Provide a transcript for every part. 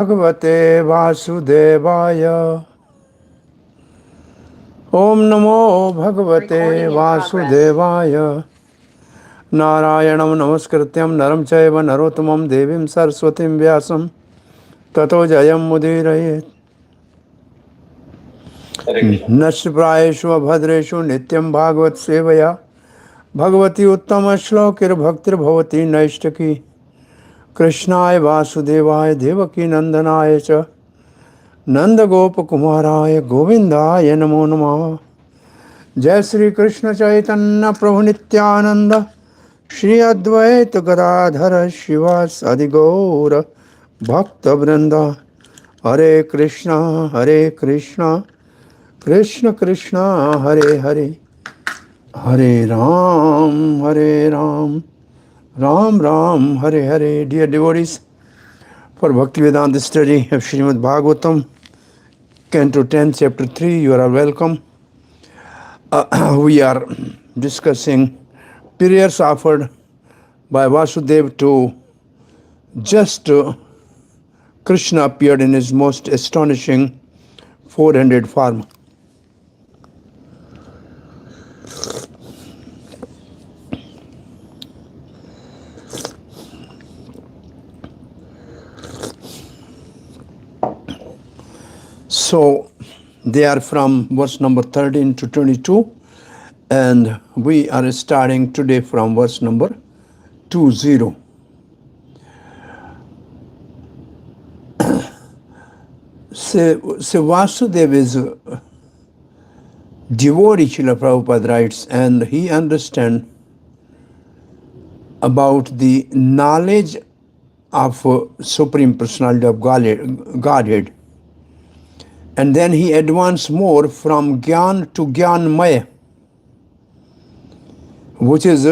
Bhagavate Vasudevaya. Om Namo Bhagavate Vasudevaya. Narayanam Namaskrityam Naram Chaiva Narottamam Devim Saraswatim Vyasam Tato Jayam Mudirayet. Nashprayeshu Bhadreshu Nityam Bhagavat Sevaya Bhagavati Uttama Shlokir Bhaktir Bhavati Naishtaki Krishnaya Vasudevaya Devaki Nandanaya Cha Nanda Gopa Kumaraya Govindaya Namo Namah. Jai Sri Krishna Chaitanya Prabhu Nityananda Shri Advaita Gadadhara Shivas Adigaura Bhakta Vrinda. Hare Krishna Krishna Krishna Hare Hare, Hare Ram Ram Ram Hare Hare. Dear devotees, for Bhaktivedanta study of Srimad Bhagvatam, Canto 10, Chapter 3, you are welcome. We are discussing prayers offered by Vasudeva to just Krishna appeared in his most astonishing 400 form. So they are from verse number 13 to 22, and we are starting today from verse number 20. So Vasudeva is a devotee, Srila Prabhupada writes, and he understands about the knowledge of Supreme Personality of Godhead. And then he advanced more from gyaan to gyaan-maya, which is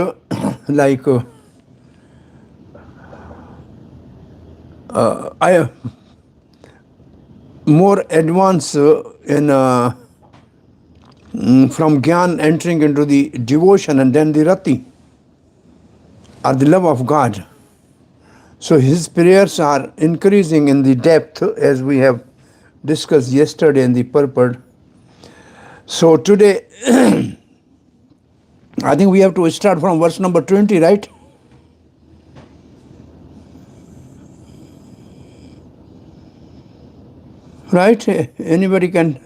like more advanced in from gyaan entering into the devotion and then the rati, or the love of God. So his prayers are increasing in the depth, as we have discussed yesterday in the purport. So today, I think we have to start from verse number 20, right? Right? Anybody can?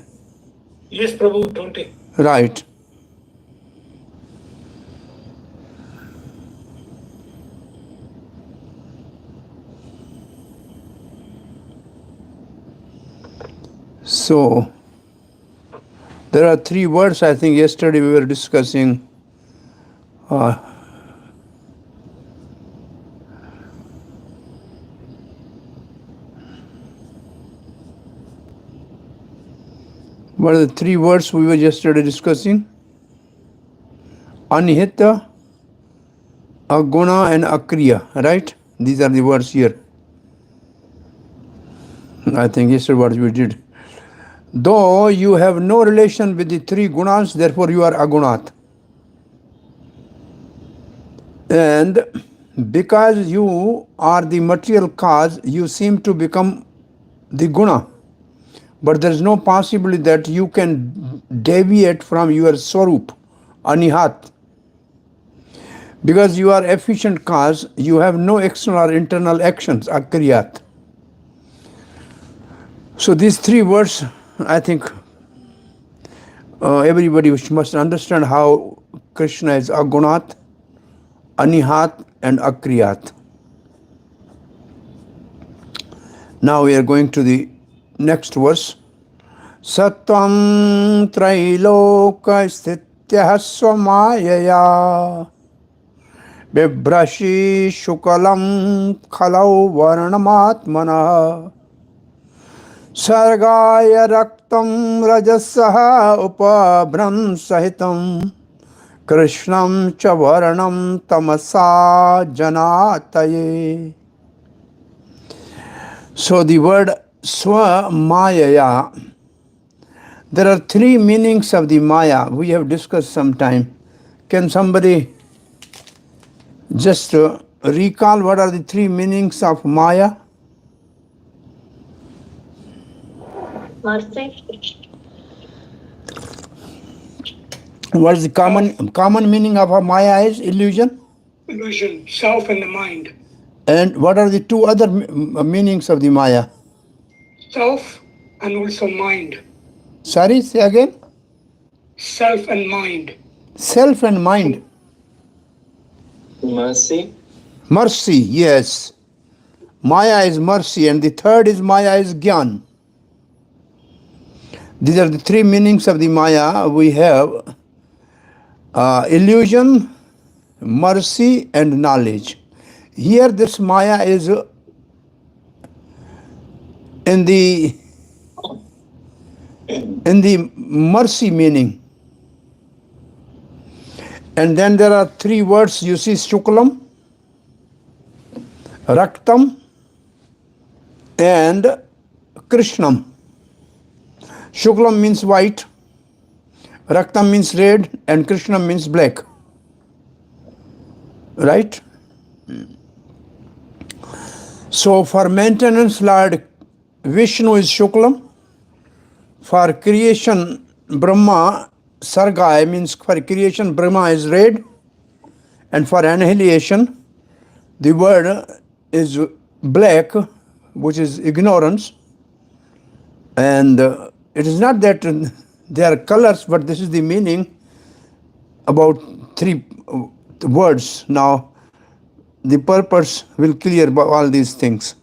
Yes, Prabhu, 20. Right. So, there are three words I think yesterday we were discussing. What are the three words we were yesterday discussing? Anihita, aguna, and akriya, right? These are the words here. I think yesterday what we did. Though you have no relation with the three gunas, therefore you are agunat. And because you are the material cause, you seem to become the guna. But there is no possibility that you can deviate from your swarup, anihat. Because you are efficient cause, you have no external or internal actions, akriyat. So these three words, I think everybody must understand how Krishna is agunat, anihat, and akriyat. Now we are going to the next verse. Sattvam trailoka sthityah swamayaya bibrashi shukalam khalau varnamatmana sargaya raktam rajasaha upabhram sahitam krishnam cha varnam tamasa janataye. So the word swamayaya, there are three meanings of the maya. We have discussed sometime. Can somebody just recall what are the three meanings of maya? Mercy. What is the common meaning of a Maya is illusion? Illusion, self and the mind. And what are the two other meanings of the Maya? Self and also mind. Sorry, say again. Self and mind. Self and mind. Mercy. Mercy, yes. Maya is mercy, and the third is Maya is gyaan. These are the three meanings of the Maya. We have illusion, mercy, and knowledge. Here, this Maya is in the mercy meaning. And then there are three words you see: Shuklam, Raktam, and Krishnam. Shuklam means white, Raktam means red, and Krishnam means black. Right? So for maintenance, Lord Vishnu is Shuklam. For creation, Brahma, Sargaya means for creation, Brahma is red. And for annihilation, the word is black, which is ignorance. And it is not that they are colors, but this is the meaning about three words. Now, the purpose will clear all these things.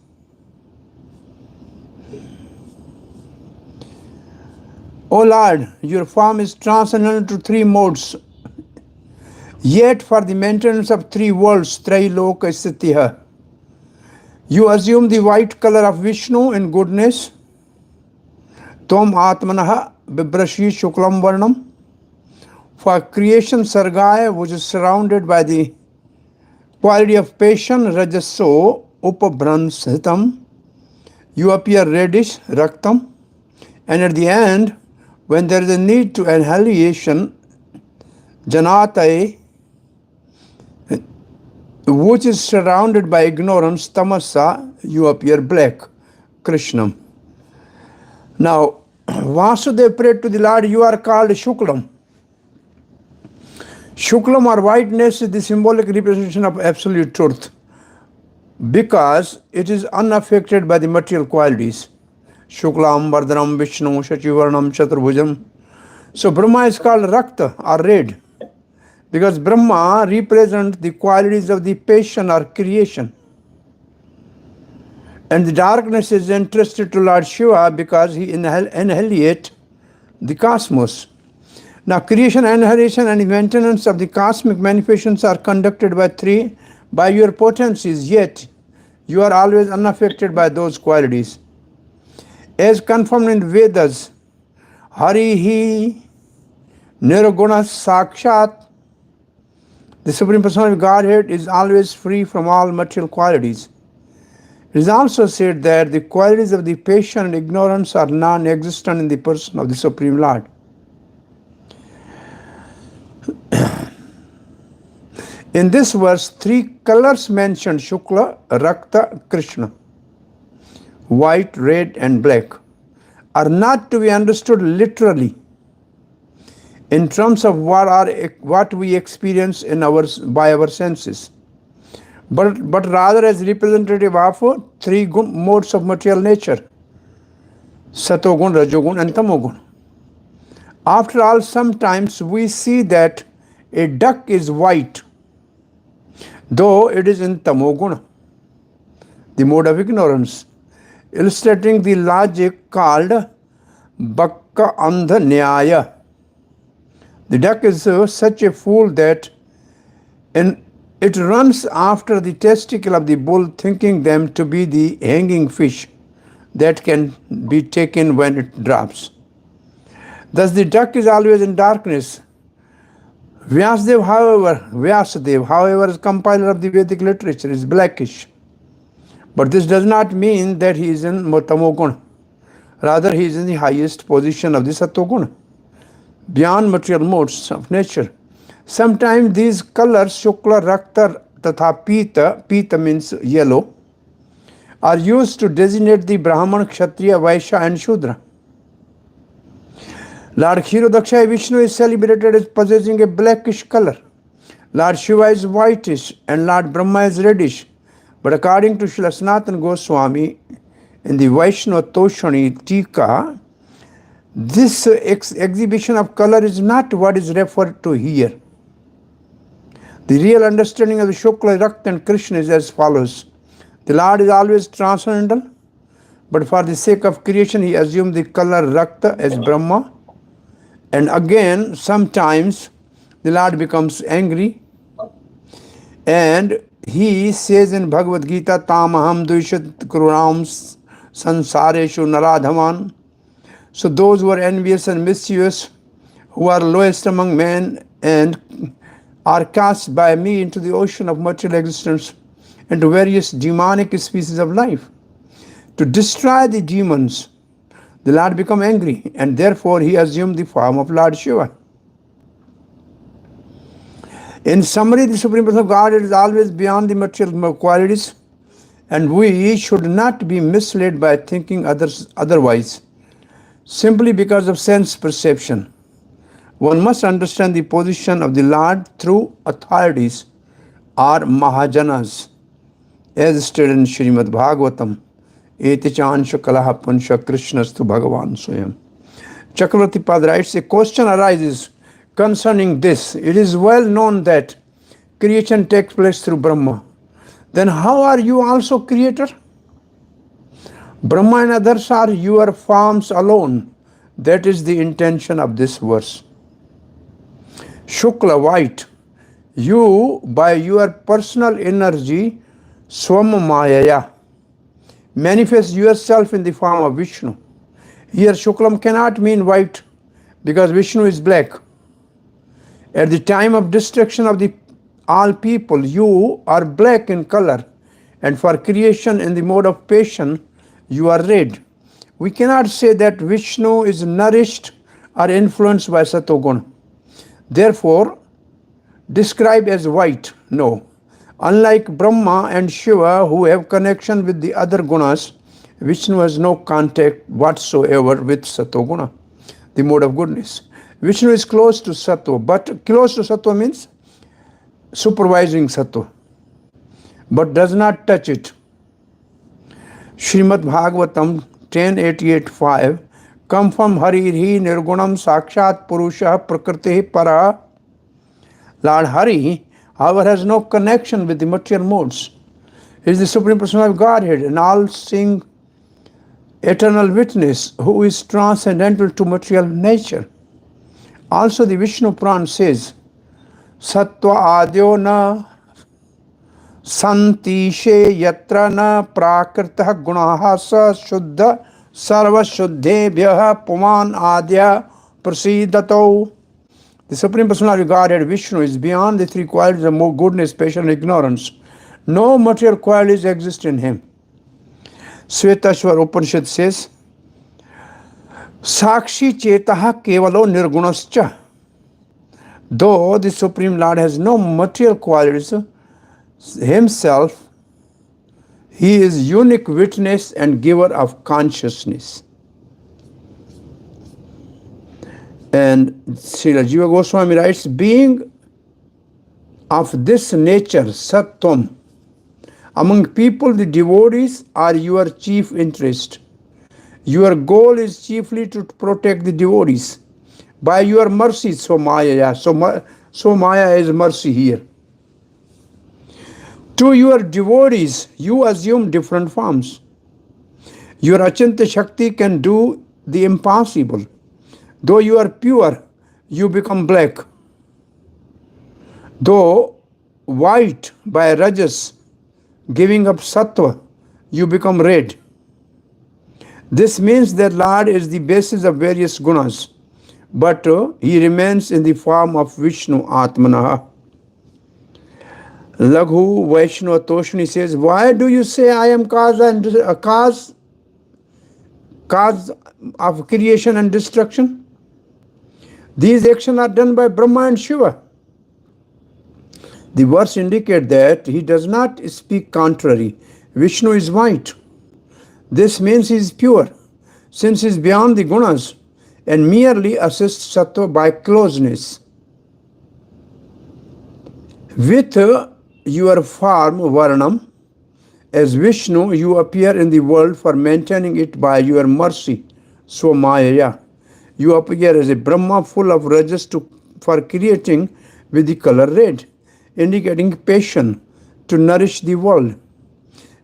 O Lord, your form is transcendental to three modes. Yet for the maintenance of three worlds, Trailoka Sthitya, you assume the white color of Vishnu in goodness. Tom Atmanaha Bibrashi Shuklam Varnam. For creation, Sargaya, which is surrounded by the quality of passion, Rajaso Upabhransitam, you appear reddish, Raktam. And at the end, when there is a need to annihilation, Janatae, which is surrounded by ignorance, Tamasa, you appear black, Krishnam. Now, Vasudeva prayed to the Lord, you are called Shuklam. Shuklam or whiteness is the symbolic representation of absolute truth because it is unaffected by the material qualities. Shuklam, Vardhanam, Vishnu, Shachivarnam, Chaturbhujam. So Brahma is called Rakta or red because Brahma represents the qualities of the passion or creation. And the darkness is entrusted to Lord Shiva because he annihilates the cosmos. Now creation, annihilation and maintenance of the cosmic manifestations are conducted by your potencies, yet you are always unaffected by those qualities. As confirmed in Vedas, Harihi Nirguna Sakshat, the Supreme Personality of Godhead is always free from all material qualities. It is also said that the qualities of the passion and ignorance are non-existent in the person of the Supreme Lord. In this verse, three colors mentioned, Shukla, Rakta, Krishna, white, red, and black, are not to be understood literally in terms of what we experience by our senses, but rather as representative of three modes of material nature, Satogun, Rajogun, and Tamogun. After all, sometimes we see that a duck is white, though it is in Tamoguna, the mode of ignorance, illustrating the logic called Bakka Andha Nyaya. The duck is such a fool that it runs after the testicle of the bull, thinking them to be the hanging fish that can be taken when it drops. Thus the duck is always in darkness. Vyasadeva, however, as compiler of the Vedic literature, is blackish. But this does not mean that he is in Tamoguna. Rather, he is in the highest position of the Satoguna, beyond material modes of nature. Sometimes these colors, Shukla, Rakta, Tatha Pita means yellow, are used to designate the Brahman, Kshatriya, Vaishya, and Shudra. Lord Kshirodaksha Vishnu is celebrated as possessing a blackish color. Lord Shiva is whitish and Lord Brahma is reddish. But according to Srila Sanatana Goswami in the Vaishnava Toshani Tika, this exhibition of color is not what is referred to here. The real understanding of the Shukla, Rakta and Krishna is as follows. The Lord is always transcendental, but for the sake of creation he assumed the color Rakta as Brahma. And again, sometimes the Lord becomes angry and he says in Bhagavad Gita, Tamaham Duishat Kurunam Sansareshu Naradhaman. So those who are envious and mischievous, who are lowest among men and are cast by me into the ocean of material existence and to various demonic species of life. To destroy the demons, the Lord become angry and therefore he assumed the form of Lord Shiva. In summary, the Supreme Person of Godhead is always beyond the material qualities and we should not be misled by thinking otherwise simply because of sense perception. One must understand the position of the Lord through authorities or Mahajanas, as stated in Srimad Bhagvatam, Eti chansha kalaha punsha krishnastu bhagavan swayam. Chakravarti Pad writes, a question arises concerning this. It is well known that creation takes place through Brahma. Then how are you also creator? Brahma and others are your forms alone. That is the intention of this verse. Shukla, white, you by your personal energy, Swammayaya, manifest yourself in the form of Vishnu. Here Shuklam cannot mean white because Vishnu is black. At the time of destruction of all people, you are black in color, and for creation in the mode of passion, you are red. We cannot say that Vishnu is nourished or influenced by Satoguna. Therefore, described as white, no. Unlike Brahma and Shiva, who have connection with the other gunas, Vishnu has no contact whatsoever with Satoguna, the mode of goodness. Vishnu is close to Sattva, but close to Sattva means supervising Sattva, but does not touch it. Srimad Bhagvatam 10.88.5, come from Hari Nirgunam Sakshat Purusha Prakriti Para. Lord Hari, however, has no connection with the material modes. He is the Supreme Person of Godhead, an all-seeing eternal witness who is transcendental to material nature. Also the Vishnu Puran says, Sattva adyo na santishe yatra na prakrtah gunaha sa shuddha sarva shuddhebhyah puman adya prasidato. The Supreme Personality of Godhead, Vishnu, is beyond the three qualities of more goodness, passion, and ignorance. No material qualities exist in him. Svetashwar Upanishad says, Sakshi chetaha kevalo nirgunascha. Though the Supreme Lord has no material qualities himself, he is unique witness and giver of consciousness. And Srila Jiva Goswami writes, being of this nature, Sattvam, among people the devotees are your chief interest. Your goal is chiefly to protect the devotees. By your mercy, so Maya. So Maya is mercy here. To your devotees, you assume different forms. Your Achintya Shakti can do the impossible. Though you are pure, you become black. Though white by Rajas, giving up Sattva, you become red. This means that Lord is the basis of various gunas, but he remains in the form of Vishnu Atmana. Laghu Vaishnava Toshni says, why do you say I am cause of creation and destruction? These actions are done by Brahma and Shiva. The verse indicates that he does not speak contrary. Vishnu is white. This means he is pure. Since he is beyond the gunas, and merely assists sattva by closeness. With your form varnam, as Vishnu, you appear in the world for maintaining it by your mercy, Swamaya. You appear as a Brahma full of rajas for creating with the color red, indicating passion to nourish the world.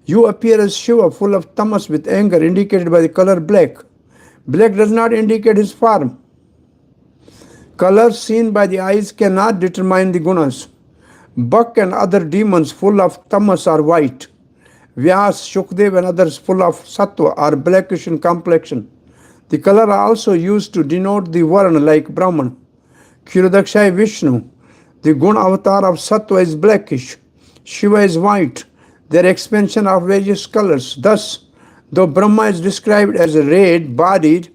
You appear as Shiva full of tamas with anger, indicated by the color black. Black does not indicate his form. Colors seen by the eyes cannot determine the gunas. Bak and other demons full of tamas are white. Vyas, Shukdev and others full of sattva are blackish in complexion. The color are also used to denote the varna like Brahman. Kshirodakshaya Vishnu, the guna avatar of sattva is blackish. Shiva is white. Their expansion of various colors. Thus, though Brahma is described as red-bodied,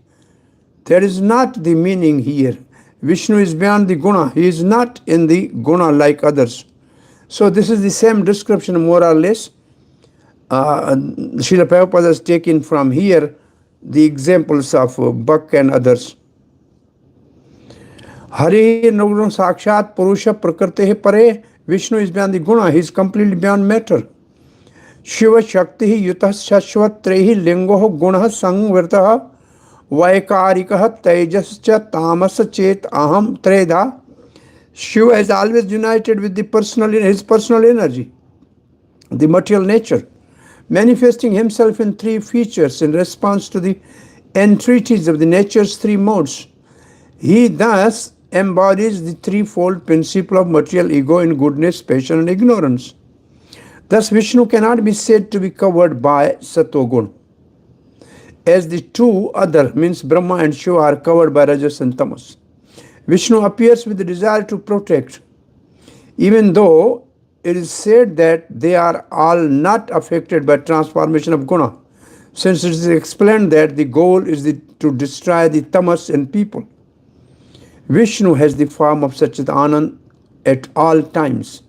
that is not the meaning here. Vishnu is beyond the guna. He is not in the guna like others. So this is the same description more or less. Srila Prabhupada has taken from here the examples of Bak and others. Hari Nurguna Sakshat Purusha Prakriti Pare. Vishnu is beyond the guna. He is completely beyond matter. Shiva Shakti Yutah Shashvat Trehi Lingoh Gunah Sangvirtah Vaikarikah Tejascha Tamas Chet Aham Treda. Shiva is always united with his personal energy, the material nature, manifesting himself in three features in response to the entreaties of the nature's three modes. He thus embodies the threefold principle of material ego in goodness, passion, and ignorance. Thus, Vishnu cannot be said to be covered by Sattva-gun, as the two other, means Brahma and Shiva, are covered by Rajas and Tamas. Vishnu appears with the desire to protect, even though it is said that they are all not affected by transformation of guna, since it is explained that the goal is to destroy the tamas in people. Vishnu has the form of Satchidanand at all times.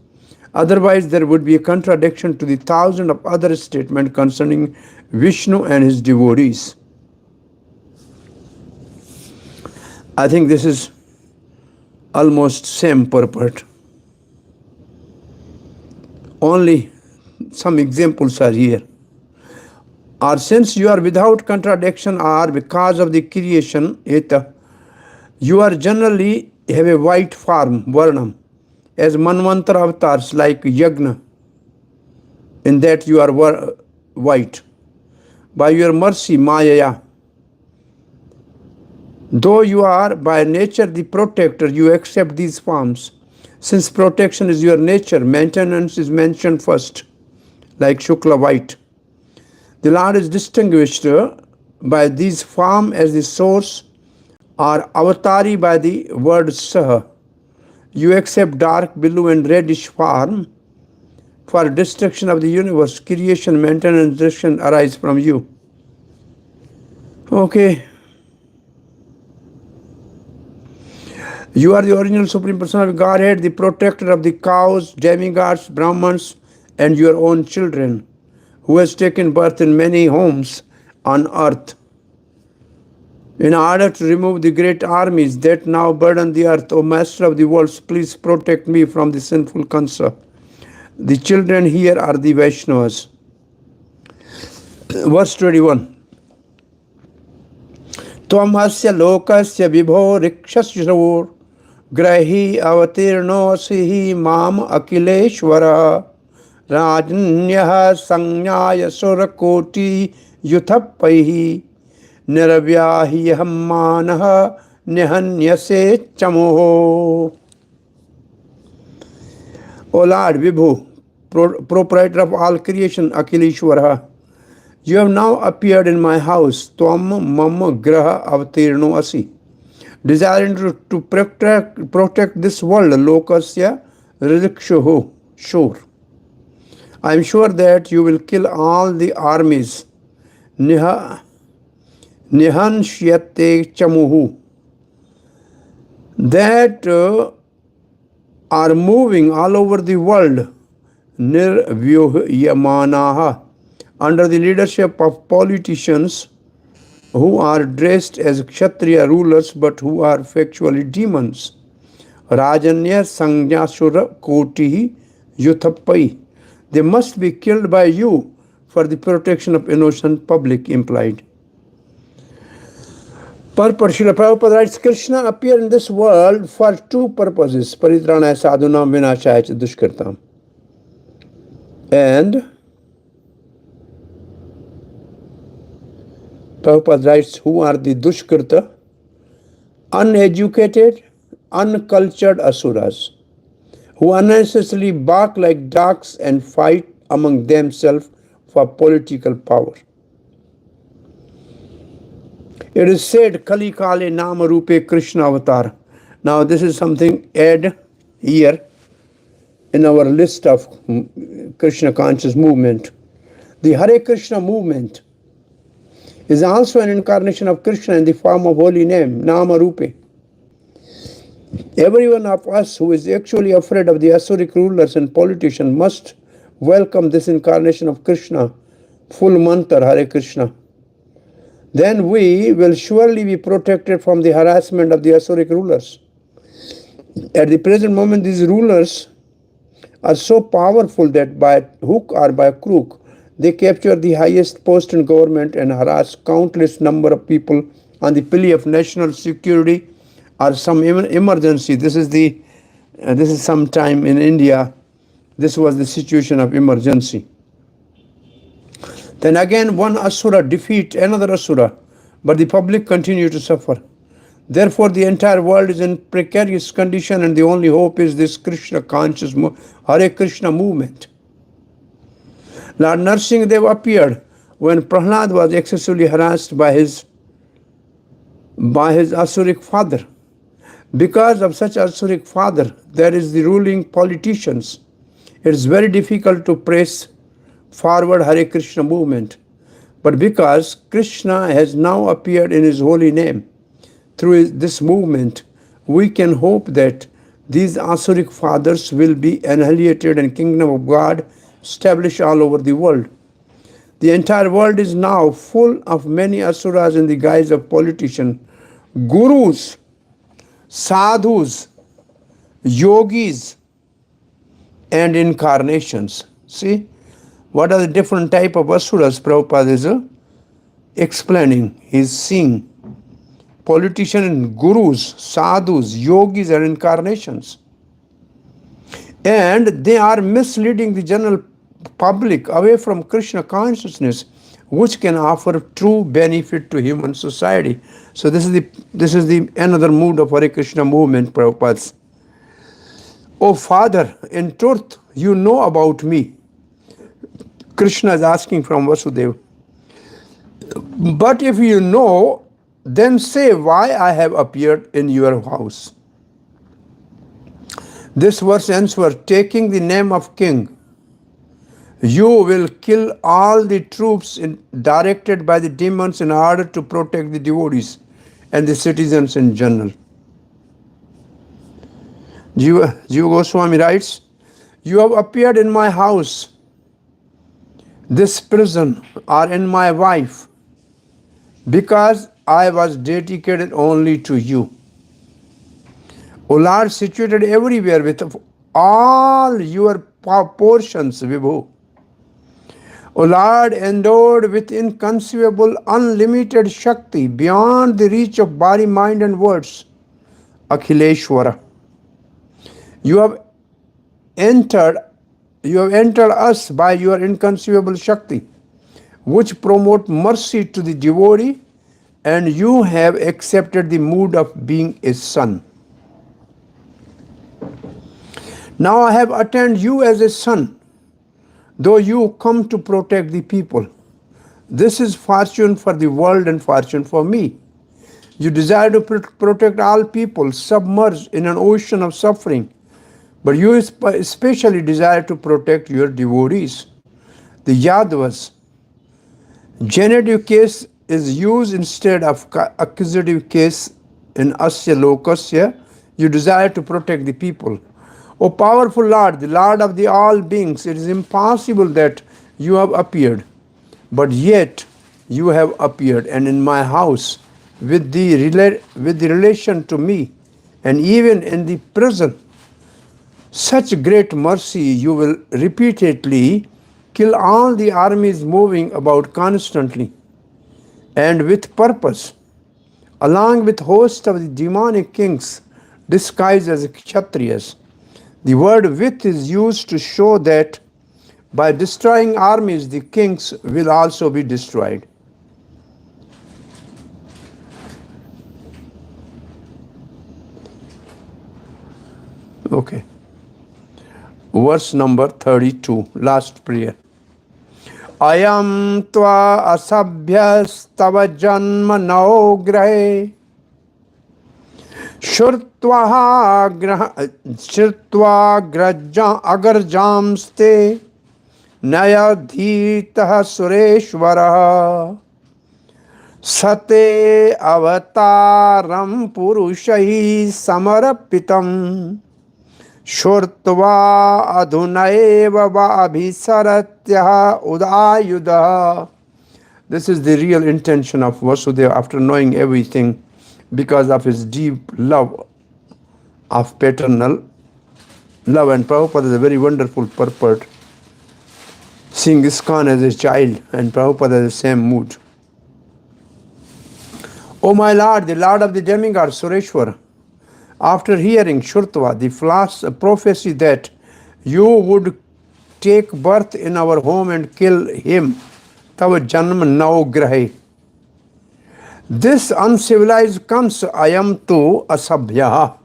Otherwise, there would be a contradiction to the thousand of other statements concerning Vishnu and his devotees. I think this is almost same purport. Only some examples are here. Or since you are without contradiction or because of the creation, you are generally have a white form, varnam, as manvantara avatars like yagna, in that you are white. By your mercy, Maya. Though you are by nature the protector, you accept these forms. Since protection is your nature, maintenance is mentioned first, like Shukla white. The Lord is distinguished by these forms as the source, or avatari by the word saha. You accept dark blue and reddish form for destruction of the universe. Creation, maintenance, destruction arise from you. Okay. You are the original Supreme Person of Godhead, the protector of the cows, demigods, Brahmans, and your own children, who has taken birth in many homes on earth. In order to remove the great armies that now burden the earth, O Master of the worlds, please protect me from the sinful Kansa. The children here are the Vaishnavas. Verse 21. Tvam asya lokasya vibho rikshashror grahi avatirno sihi mam akileshvara rajnyah sanyaya surakoti yuthapaihi niravyahi hammanah nihanyase chamoho. O Lord Vibhu, proprietor of all creation, Akileshwara, you have now appeared in my house, Tvam Mama Graha Avatirno Asi, desiring to protect this world, Lokasya Rikshuhu, sure. I am sure that you will kill all the armies, Nihanshyate Chamuhu, that are moving all over the world, Nirvyuhyamanaha, under the leadership of politicians who are dressed as Kshatriya rulers but who are factually demons. Rajanya Sangyasura Kotihi Yuthappai. They must be killed by you for the protection of innocent public implied. Purport. Srila Prabhupada writes, Krishna appeared in this world for two purposes. Paritranaya sadhunam vinashaya cha dushkartam. And Prabhupada writes, who are the dushkarta? Uneducated, uncultured asuras, who unnecessarily bark like dogs and fight among themselves for political power. It is said, Kali Kale Nama Rupe Krishna Avatar. Now this is something add here in our list of Krishna conscious movement. The Hare Krishna movement is also an incarnation of Krishna in the form of holy name, Nama Rupe. Every one of us who is actually afraid of the Asuric rulers and politicians must welcome this incarnation of Krishna, full mantra Hare Krishna. Then we will surely be protected from the harassment of the Asuric rulers. At the present moment, these rulers are so powerful that by hook or by crook, they capture the highest post in government and harass countless number of people on the plea of national security or some emergency. This is sometime in India. This was the situation of emergency. Then again, one asura defeat another asura, but the public continue to suffer. Therefore, the entire world is in precarious condition, and the only hope is this Krishna conscious Hare Krishna movement. Lord Nrsimhadev appeared when Prahlad was excessively harassed by his Asuric father. Because of such Asuric father, there is the ruling politicians. It is very difficult to press forward Hare Krishna movement. But because Krishna has now appeared in his holy name, through this movement, we can hope that these Asuric fathers will be annihilated and kingdom of God established all over the world. The entire world is now full of many asuras in the guise of politicians, gurus, sadhus, yogis, and incarnations. See, what are the different type of asuras Prabhupada is explaining? He is seeing politicians and gurus, sadhus, yogis, and incarnations. And they are misleading the general public away from Krishna consciousness, which can offer true benefit to human society. So this is the another mood of Hare Krishna movement, Prabhupada. Oh Father, in truth, you know about me. Krishna is asking from Vasudeva. But if you know, then say why I have appeared in your house. This verse ends with taking the name of king. You will kill all the troops directed by the demons in order to protect the devotees and the citizens in general. Jiva Goswami writes, you have appeared in my house, this prison, or in my wife, because I was dedicated only to you. O Lord, situated everywhere with all your portions, Vibhu. O Lord, endowed with inconceivable, unlimited Shakti beyond the reach of body, mind, and words, Akhileshwara. You have entered us by your inconceivable Shakti, which promote mercy to the devotee, and you have accepted the mood of being a son. Now I have attained you as a son, though you come to protect the people. This is fortune for the world and fortune for me. You desire to protect all people submerged in an ocean of suffering, but you especially desire to protect your devotees. The Yadavas. Genitive case is used instead of accusative case in asya lokasya. You desire to protect the people. O powerful Lord, the Lord of the all beings, it is impossible that you have appeared, but yet you have appeared, and in my house with the relation to me, and even in the prison. Such great mercy you will repeatedly kill all the armies moving about constantly and with purpose, along with hosts of the demonic kings disguised as kshatriyas. The word with is used to show that by destroying armies, the kings will also be destroyed. Okay. Verse number 32, last prayer. Ayam tva asabhyastava janma nao grahe shurtva agarjamste nayadhitah sureshvara sate avataram purushahi samarapitam shurtva adhunaeva abhisaratyah udayuda. This is the real intention of Vasudeva after knowing everything because of his deep love of paternal love. And Prabhupada is a very wonderful purport, seeing ISKCON as a child, and Prabhupada has the same mood. O my Lord, the Lord of the demigod Sureshwara, after hearing Shurtva, the false prophecy that you would take birth in our home and kill him, Tava Janma Nau Grahe. This uncivilized comes, I am to asabhya,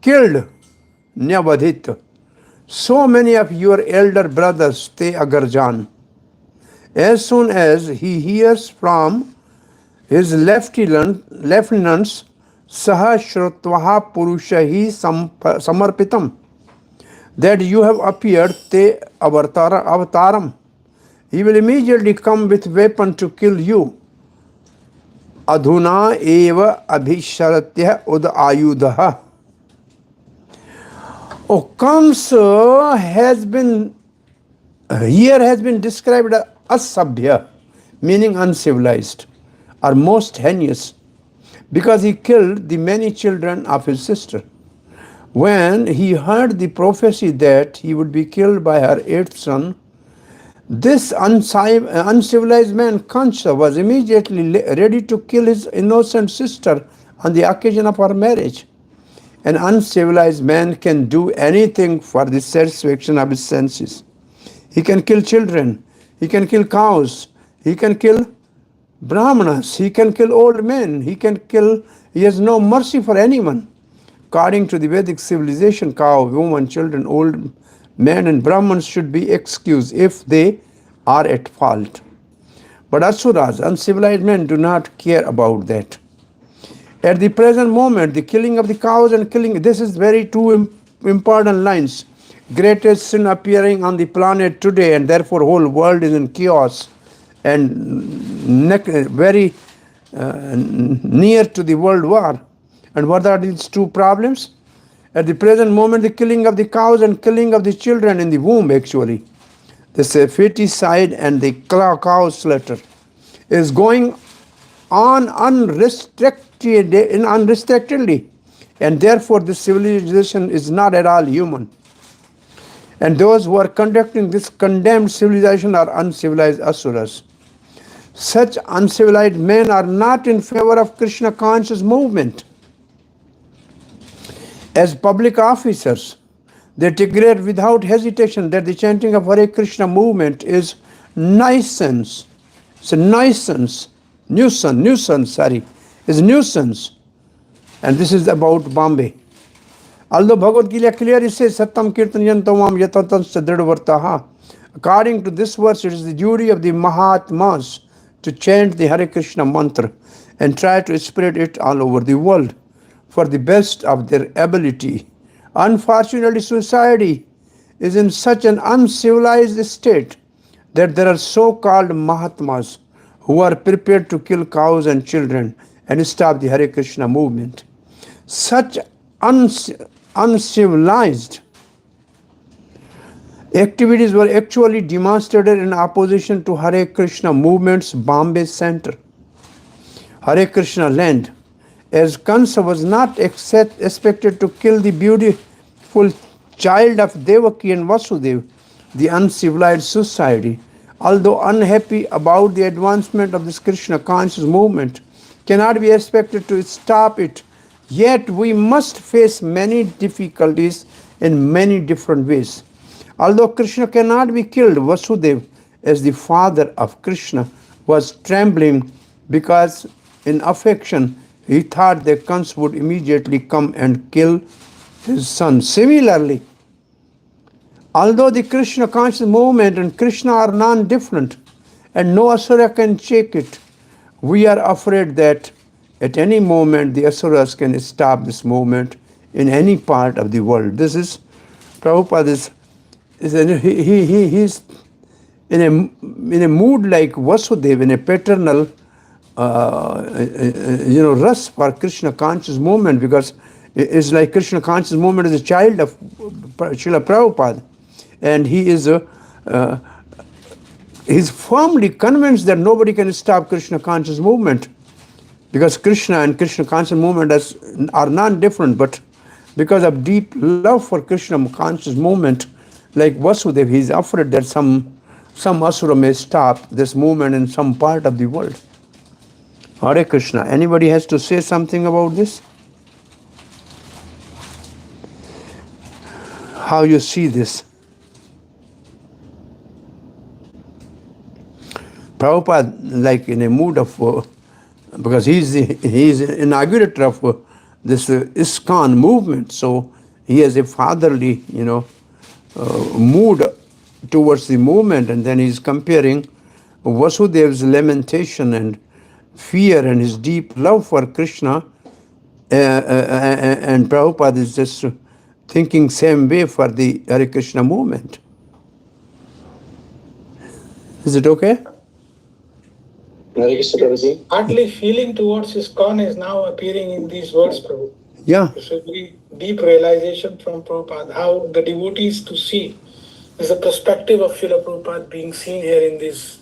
killed, nyavadhit. So many of your elder brothers, te agarjan. As soon as he hears from his lieutenants, saha shrutvaha purushahi samarpitam, that you have appeared te avataram, he will immediately come with weapon to kill you. Adhuna eva abhisharatya udayudaha. Comes has been described as asabhya, meaning uncivilized or most heinous, because he killed the many children of his sister. When he heard the prophecy that he would be killed by her eighth son, this uncivilized man, Kansa, was immediately ready to kill his innocent sister on the occasion of her marriage. An uncivilized man can do anything for the satisfaction of his senses. He can kill children, he can kill cows, he can kill brahmanas, he can kill old men, he has no mercy for anyone. According to the Vedic civilization, cow, woman, children, old men and Brahmins should be excused if they are at fault. But Asuras, uncivilized men, do not care about that. At the present moment, the killing of the cows and this is very two important lines. Greatest sin appearing on the planet today, and therefore whole world is in chaos and very near to the world war. And what are these two problems? At the present moment, the killing of the cows and killing of the children in the womb, actually. This feticide and the cow slaughter is going on unrestrictedly, and therefore this civilization is not at all human. And those who are conducting this condemned civilization are uncivilized asuras. Such uncivilized men are not in favor of Krishna conscious movement. As public officers, they declare without hesitation that the chanting of Hare Krishna movement is nuisance. It's a nuisance. Nuisance. Is nuisance. And this is about Bombay. Although Bhagavad Gita clearly says, Sattam Kirtan Yantamam Yatatan Sadridvartaha. According to this verse, it is the duty of the Mahatmas to chant the Hare Krishna mantra and try to spread it all over the world for the best of their ability. Unfortunately, society is in such an uncivilized state that there are so-called Mahatmas who are prepared to kill cows and children and stop the Hare Krishna movement. Such uncivilized Activities were actually demonstrated in opposition to Hare Krishna movement's Bombay center, Hare Krishna land, as Kansa was not expected to kill the beautiful child of Devaki and Vasudeva, the uncivilized society. Although unhappy about the advancement of this Krishna conscious movement, cannot be expected to stop it. Yet we must face many difficulties in many different ways. Although Krishna cannot be killed, Vasudeva, as the father of Krishna, was trembling because in affection he thought that Kans would immediately come and kill his son. Similarly, although the Krishna conscious movement and Krishna are non-different and no asura can shake it, we are afraid that at any moment the asuras can stop this movement in any part of the world. This is Prabhupada he's in a mood like Vasudeva, in a paternal rust for Krishna conscious movement, because it's like Krishna conscious movement is a child of Srila Prabhupada, and he is he's firmly convinced that nobody can stop Krishna conscious movement, because Krishna and Krishna conscious movement are non-different, but because of deep love for Krishna conscious movement, like Vasudeva, he is afraid that some asura may stop this movement in some part of the world. Hare Krishna. Anybody has to say something about this? How you see this? Prabhupada, like in a mood of, because he's inaugurator of this ISKCON movement, so he has a fatherly, mood towards the movement, and then he's comparing Vasudeva's lamentation and fear and his deep love for Krishna, and Prabhupada is just thinking same way for the Hare Krishna movement. Is it okay? Hare Krishna, Prabhuji. Hardly feeling towards ISKCON is now appearing in these words, Prabhu. Yeah. It's a very deep realization from Prabhupada, how the devotees to see. There's a perspective of Srila Prabhupada being seen here in this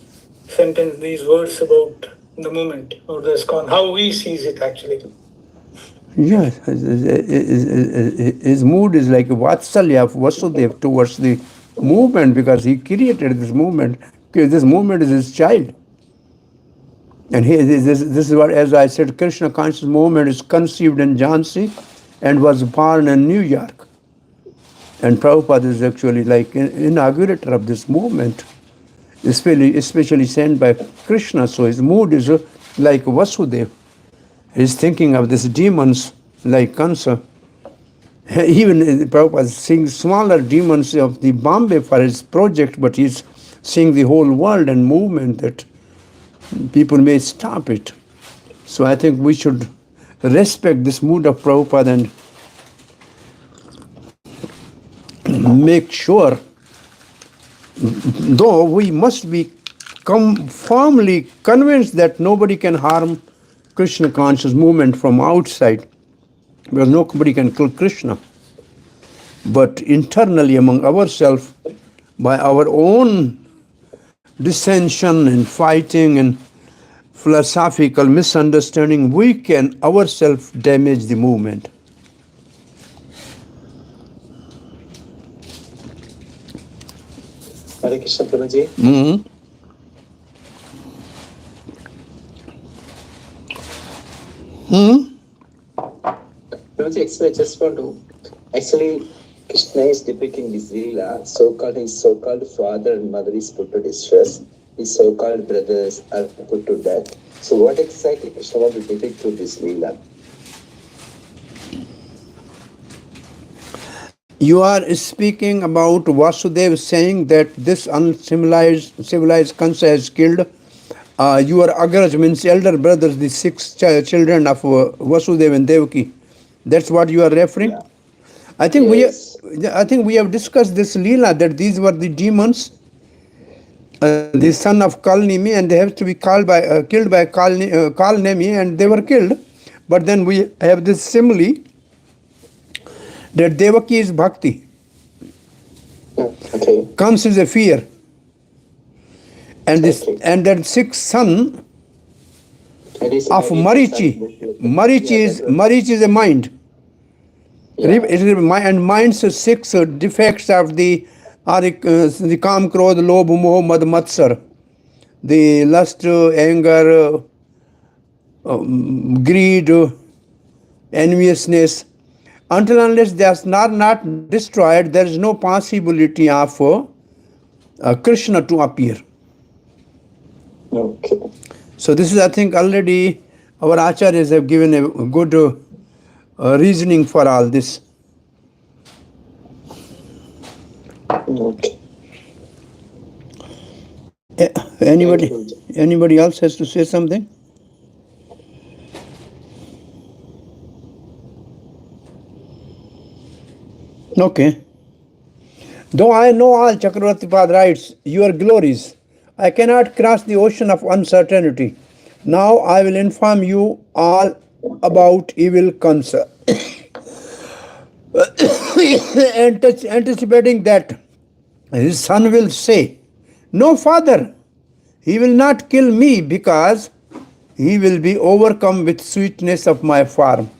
sentence, these words about the movement or the ISKCON, how he sees it actually. Yes, his mood is like a vatsalya of Vasudeva towards the movement, because he created this movement. This movement is his child. And this is what, as I said, Krishna conscious movement is conceived in Jhansi and was born in New York. And Prabhupada is actually like an inaugurator of this movement, especially sent by Krishna. So his mood is like Vasudeva. He's thinking of these demons like Kansa. Even Prabhupada is seeing smaller demons of the Bombay for his project, but he's seeing the whole world and movement that people may stop it. So I think we should respect this mood of Prabhupada and make sure, though we must be firmly convinced that nobody can harm Krishna conscious movement from outside, because nobody can kill Krishna. But internally among ourselves, by our own dissension and fighting and philosophical misunderstanding, we can ourselves damage the movement. Hare Krishna, Prabhuji. Mm-hmm. Prabhuji, actually, I just want to, Krishna is depicting this Leela, his so-called father and mother is put to distress, his so-called brothers are put to death. So what exactly Krishna wants to depict through this Leela? You are speaking about Vasudeva saying that this civilized Kansa has killed your Agraj, means elder brothers, the 6 children of Vasudeva and Devaki. That's what you are referring? Yeah. I think Yes. we have discussed this Leela, that these were the demons, the son of Kalnemi, and they have to be killed by Kalnemi, and they were killed. But then we have this simile that Devaki is Bhakti. Okay. Kamsa is a fear. And this Okay. and that sixth son It is of immediately Marichi. son. Marichi is a mind. Yeah. It is and mind's six defects of the are the Kam, Krodh, Lobh, Moh, Mad, Matsar. The lust, anger, greed, enviousness. Until unless they are not destroyed, there is no possibility of Krishna to appear. Okay. So this is, I think, already our acharyas have given a good reasoning for all this. Okay. Anybody else has to say something? Okay. Though I know all, Chakravarti Pad writes, your glories, I cannot cross the ocean of uncertainty. Now I will inform you all about evil Kansa. Anticipating that his son will say, no, father, he will not kill me because he will be overcome with sweetness of my farm.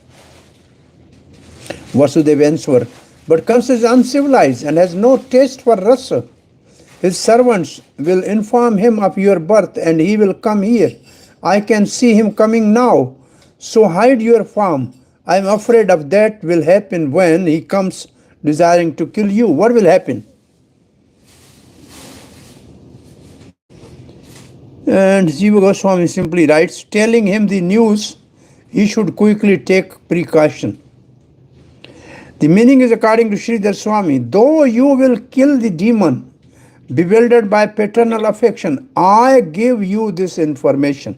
Vasudeva answered, but Kansa is uncivilized and has no taste for rasa. His servants will inform him of your birth and he will come here. I can see him coming now. So hide your farm. I am afraid of that will happen when he comes desiring to kill you. What will happen? And Jiva Goswami simply writes, telling him the news, he should quickly take precaution. The meaning is according to Sridhar Swami, though you will kill the demon, bewildered by paternal affection, I give you this information.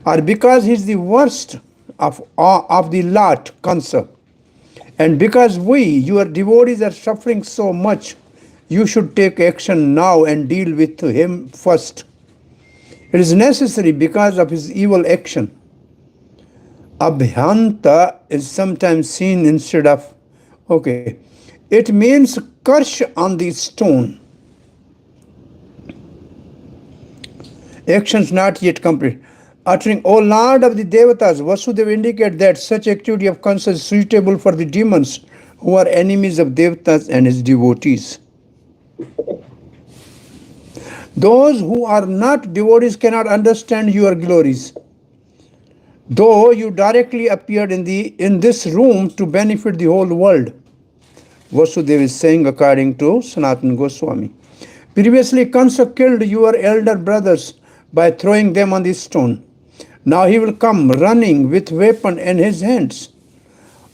Or because he is the worst of the lot, Kansa, and because we, your devotees, are suffering so much, you should take action now and deal with him first. It is necessary because of his evil action. Adhyan is sometimes seen instead of, okay, it means curse on the stone. Actions not yet complete. Uttering, O Lord of the Devatas, Vasudeva indicate that such activity of Kansa is suitable for the demons who are enemies of Devatas and his devotees. Those who are not devotees cannot understand your glories. Though you directly appeared in this room to benefit the whole world. Vasudeva is saying according to Sanatana Goswami. Previously, Kansa killed your elder brothers by throwing them on the stone. Now he will come running with weapon in his hands.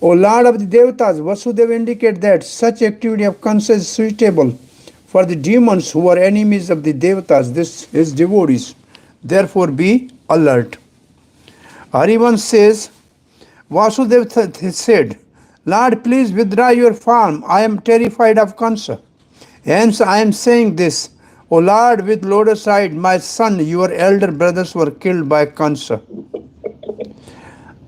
O Lord of the Devatas, Vasudeva indicate that such activity of Kansa is suitable for the demons who are enemies of the Devatas, this is devotees. Therefore be alert. Harivansh says, Vasudeva said, Lord, please withdraw your farm. I am terrified of Kansa. Hence I am saying this. O Lord, with lotus eyed, my son, your elder brothers were killed by Kansa.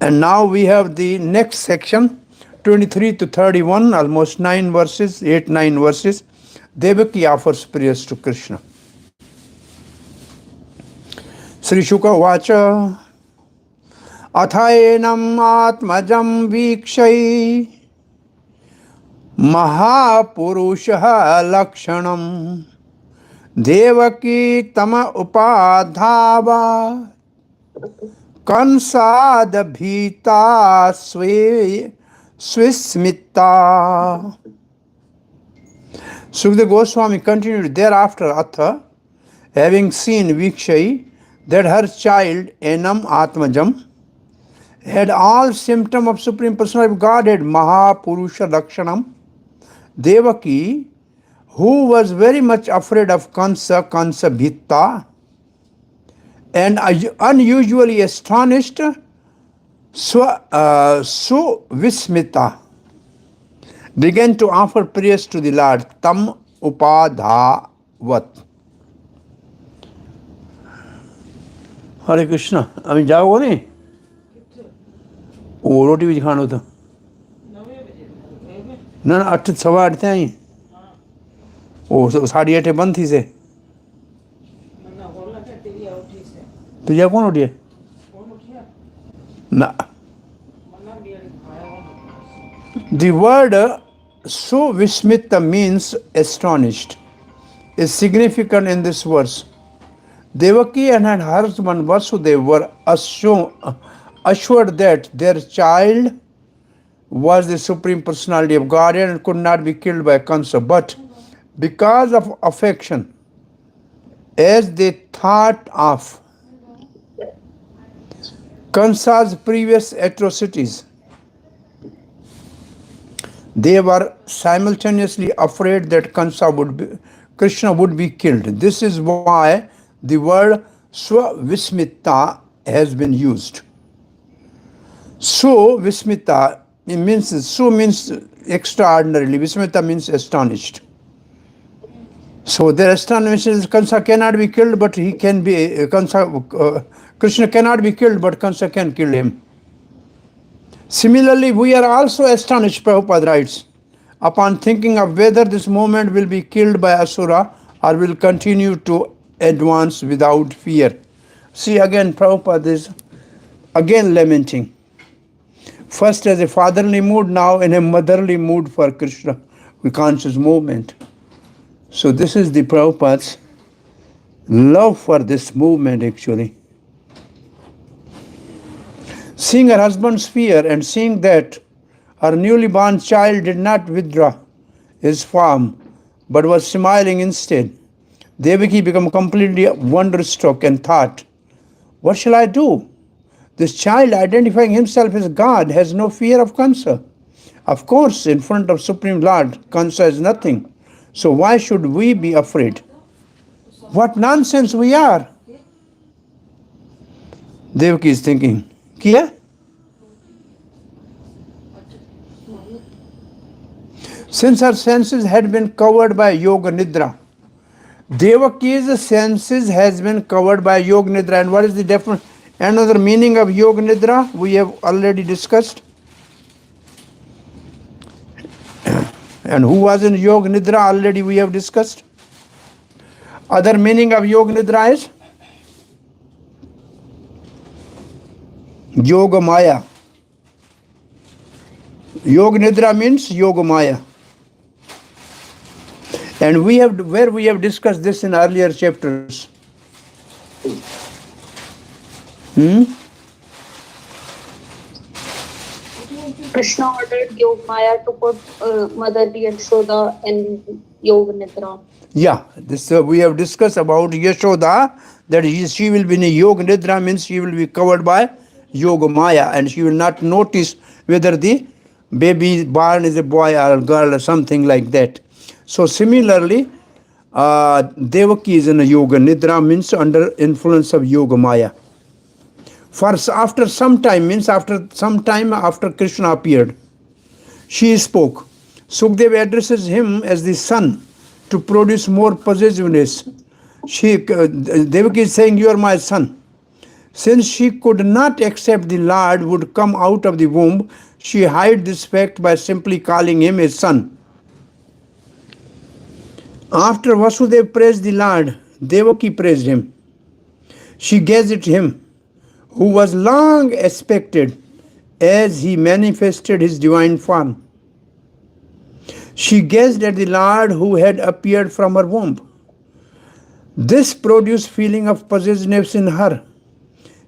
And now we have the next section, 23 to 31, almost 9 verses, 8-9 verses. Devaki offers prayers to Krishna. Sri Shuka Vacha Athayenam Atmajam Vikshay Mahapurusha Lakshanam Devaki Tama Upadhava Kansad Bhita Swismita. Sukadeva Goswami continued thereafter, Atha, having seen Vikshay, that her child, Enam Atmajam, had all symptoms of Supreme Personality of Godhead, Mahapurusha Lakshanam, Devaki, who was very much afraid of Kansa Bhitta, and unusually astonished, Suvismita, began to offer prayers to the Lord, Tam Upadhavat. Hare Krishna. अभी जाओगे नहीं? वो रोटी भी खाना था। ना 8 सवा 8 थे आई। ओ 8:30 बंद थी से तुझे कौन उठी है ना The word Suvismita means astonished is significant in this verse. Devaki and her husband Vasudeva were assured that their child was the Supreme Personality of Godhead and could not be killed by Kansa. But because of affection, as they thought of Kansa's previous atrocities, they were simultaneously afraid that Krishna would be killed. This is why the word Swavismita has been used. Vismita means Su means extraordinarily, Vismita means astonished. So their astonishment is Kansa cannot be killed, but he can be Krishna cannot be killed, but Kansa can kill him. Similarly, we are also astonished, Prabhupada writes, upon thinking of whether this movement will be killed by Asura or will continue to advance without fear. See again, Prabhupada is again lamenting. First as a fatherly mood, now in a motherly mood for Krishna, the conscious movement. So this is the Prabhupada's love for this movement actually. Seeing her husband's fear and seeing that her newly born child did not withdraw his form but was smiling instead, Devaki became completely wonderstruck and thought, what shall I do? This child, identifying himself as God, has no fear of Kansa. Of course, in front of Supreme Lord, Kansa is nothing. So why should we be afraid? What nonsense we are! Devaki is thinking, kiya? Since her senses had been covered by yoga nidra, Devaki's senses has been covered by yoga nidra. And what is the another meaning of yoga nidra? We have already discussed. And who was in yoga nidra already we have discussed. Other meaning of yoga nidra is yoga maya. Yoga nidra means yoga maya. And we have discussed this in earlier chapters. Krishna ordered Yoga Maya to put Mother Yashoda in Yoga Nidra. Yeah, this we have discussed about Yashoda, that she will be in a Yoga Nidra, means she will be covered by Yoga Maya and she will not notice whether the baby born is a boy or a girl or something like that. So similarly, Devaki is in a Yoga Nidra, means under influence of Yoga Maya. After some time after Krishna appeared, she spoke. Sukadeva addresses him as the son to produce more possessiveness. Devaki is saying, you are my son. Since she could not accept the Lord would come out of the womb, she hid this fact by simply calling him a son. After Vasudeva praised the Lord, Devaki praised him. She gazed at him, who was long expected as he manifested his divine form. She gazed at the Lord who had appeared from her womb. This produced feeling of possessiveness in her.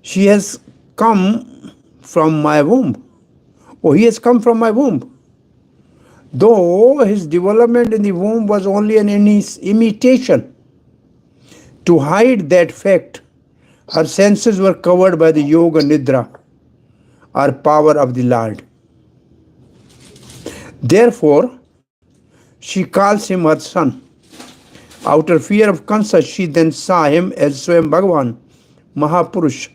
She has come from my womb. Oh, he has come from my womb. Though his development in the womb was only an imitation. To hide that fact, her senses were covered by the Yoga Nidra, or power of the Lord. Therefore, she calls him her son. Out of fear of Kansa, she then saw him as Swayam Bhagavan, Mahapurush.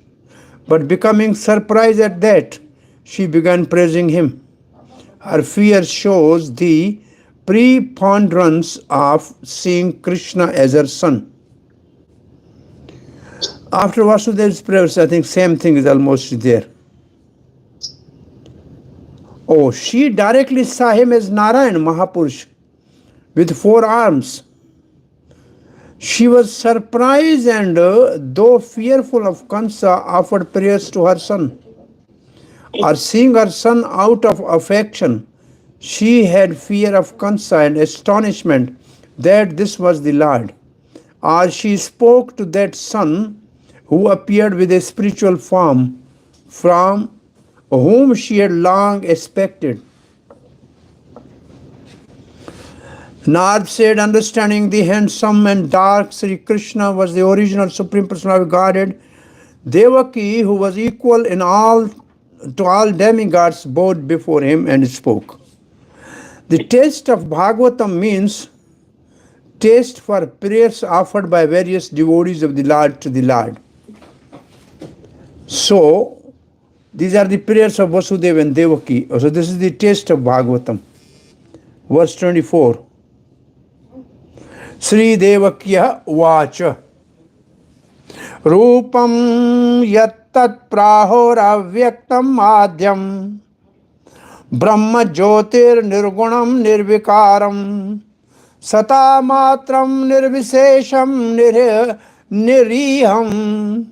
But becoming surprised at that, she began praising him. Her fear shows the preponderance of seeing Krishna as her son. After Vasudeva's prayers, I think same thing is almost there. Oh, she directly saw him as Narayan, Mahapurush, with 4 arms. She was surprised and, though fearful of Kansa, offered prayers to her son. Or seeing her son out of affection, she had fear of Kansa and astonishment that this was the Lord. Or she spoke to that son who appeared with a spiritual form from whom she had long expected. Narad said, understanding the handsome and dark Sri Krishna was the original Supreme Personality of Godhead, Devaki, who was equal in all to all demigods, bowed before him and spoke. The taste of Bhagavatam means taste for prayers offered by various devotees of the Lord to the Lord. So, these are the prayers of Vasudeva and Devaki. So, this is the taste of Bhagavatam. Verse 24. Sri Devakya Vacha Rupam Yattat Prahor Avyaktam Adhyam Brahma Jyotir Nirgunam Nirvikaram Sata Matram Nirvisesham Niriham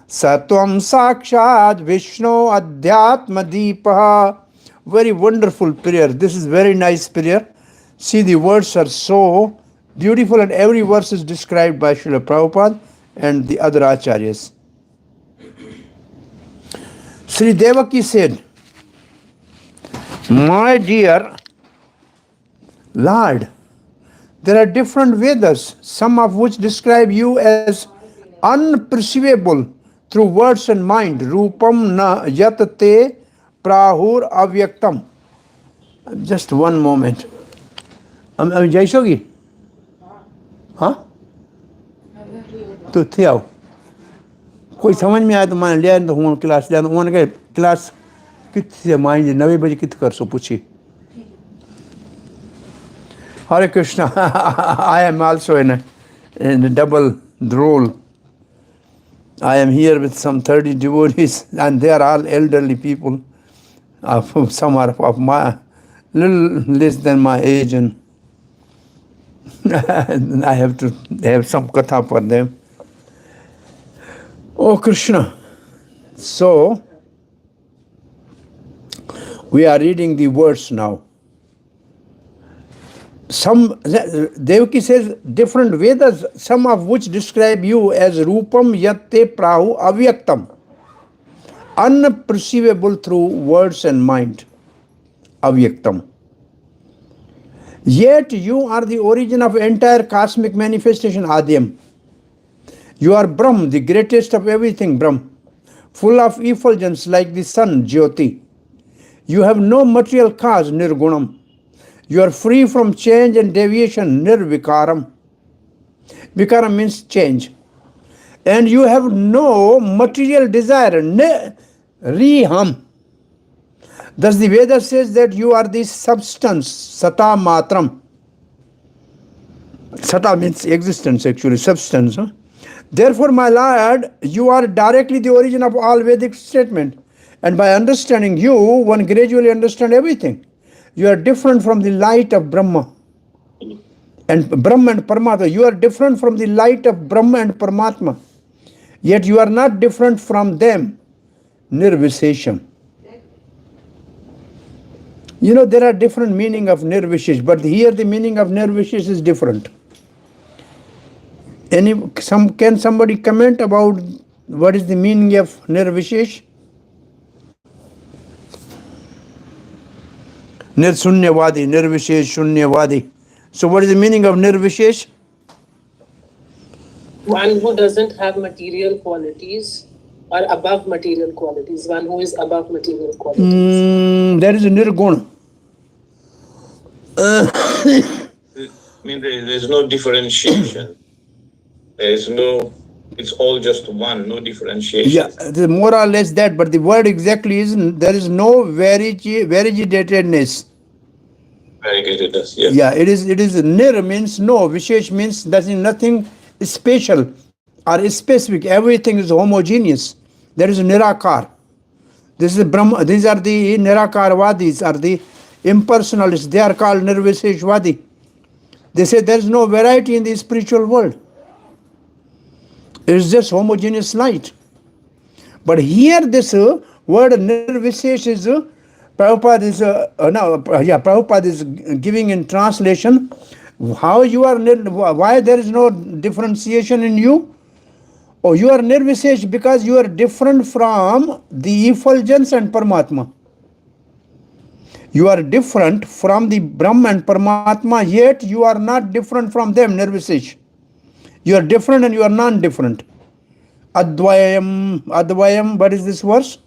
Satvam Sakshad Vishnu Adhyatma Deepaha. Very wonderful prayer. This is very nice prayer. See, the words are so beautiful and every verse is described by Srila Prabhupada and the other acharyas. Sri Devaki said, my dear Lord, there are different Vedas, some of which describe you as unperceivable through words and mind. Rupam na yatate prahur avyaktam. Just one moment. Jaishogi? हाँ तो थे आओ कोई समझ में आया तो मान लिया तो हूँ क्लास लिया उन्होंने कहा क्लास कितने माइंड 9 बजे कित कर सो पूछी Hare Krishna. I am also in a double role. I am here with some 30 devotees and they are all elderly people. Some are of my little less than my age and I have to have some katha for them. Oh Krishna. So, we are reading the words now. Some, Devaki says, different Vedas, some of which describe you as Rupam Yatte Prahu Avyaktam, unperceivable through words and mind. Avyaktam. Yet you are the origin of entire cosmic manifestation, Adhyam. You are Brahm, the greatest of everything, Brahm, full of effulgence like the sun, Jyoti. You have no material cause, Nirgunam. You are free from change and deviation, Nirvikaram. Vikaram means change. And you have no material desire, Riham. Thus the Veda says that you are the substance, Sata Matram. Sata means existence actually, substance. Huh? Therefore, my Lord, you are directly the origin of all Vedic statement. And by understanding you, one gradually understands everything. You are different from the light of Brahma. And Brahma and Paramatma. You are different from the light of Brahma and Paramatma. Yet you are not different from them. Nirvisesham. You know, there are different meaning of nirvishesh, but here the meaning of nirvishesh is different. Can somebody comment about what is the meaning of nirvishesh? Nirsunyavadi, nirvishesh, shunyavadi. So what is the meaning of nirvishesh? One who doesn't have material qualities or above material qualities. One who is above material qualities. There is a nirguna. I mean, there is no differentiation. There is no, it's all just one, no differentiation. Yeah, more or less that, but the word exactly is there is no variegatedness. Variegatedness, yeah. Yeah, it is nir means no, vishesh means there is nothing special or specific, everything is homogeneous. There is nirakar. This is Brahma, these are the nirakarvadis, are the impersonalists, they are called nirviseshvadi. They say there is no variety in the spiritual world. It's just homogeneous light. But here this word nirvisesh is Prabhupada is giving in translation how you are why there is no differentiation in you. Oh, you are nirvisesh because you are different from the effulgence and Paramatma. You are different from the Brahma and Paramatma, yet you are not different from them, nirvisesh. You are different and you are non-different. Advayam, what is this verse?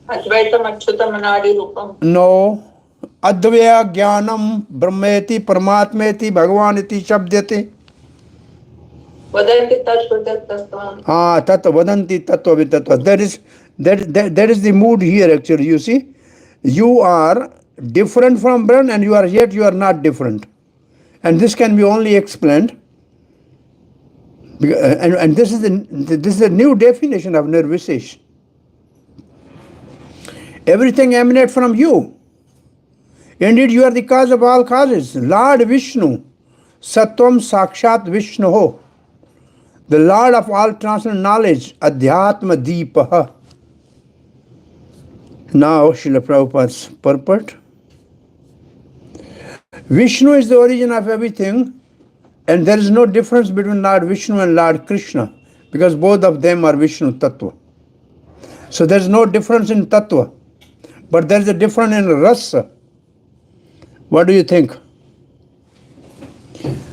Advaitam Achyutam Anadi Rupam. No. Advaya Gyanam Brahmeti Paramatmeti Bhagavaniti Shabdyate. Vadanti Tattva Tattvam. Tattva Vadanti Tattva Vitattva. That is the mood here actually, you see. You are different from Brahman and yet you are not different. And this can be only explained. And this is a new definition of nirvisesh. Everything emanates from you. Indeed, you are the cause of all causes. Lord Vishnu, Sattvam Sakshat Vishnu, the Lord of all transcendental knowledge, Adhyatma Deepaha. Now, Srila Prabhupada's purport. Vishnu is the origin of everything, and there is no difference between Lord Vishnu and Lord Krishna, because both of them are Vishnu Tattva. So there is no difference in Tattva, but there is a difference in Rasa. What do you think?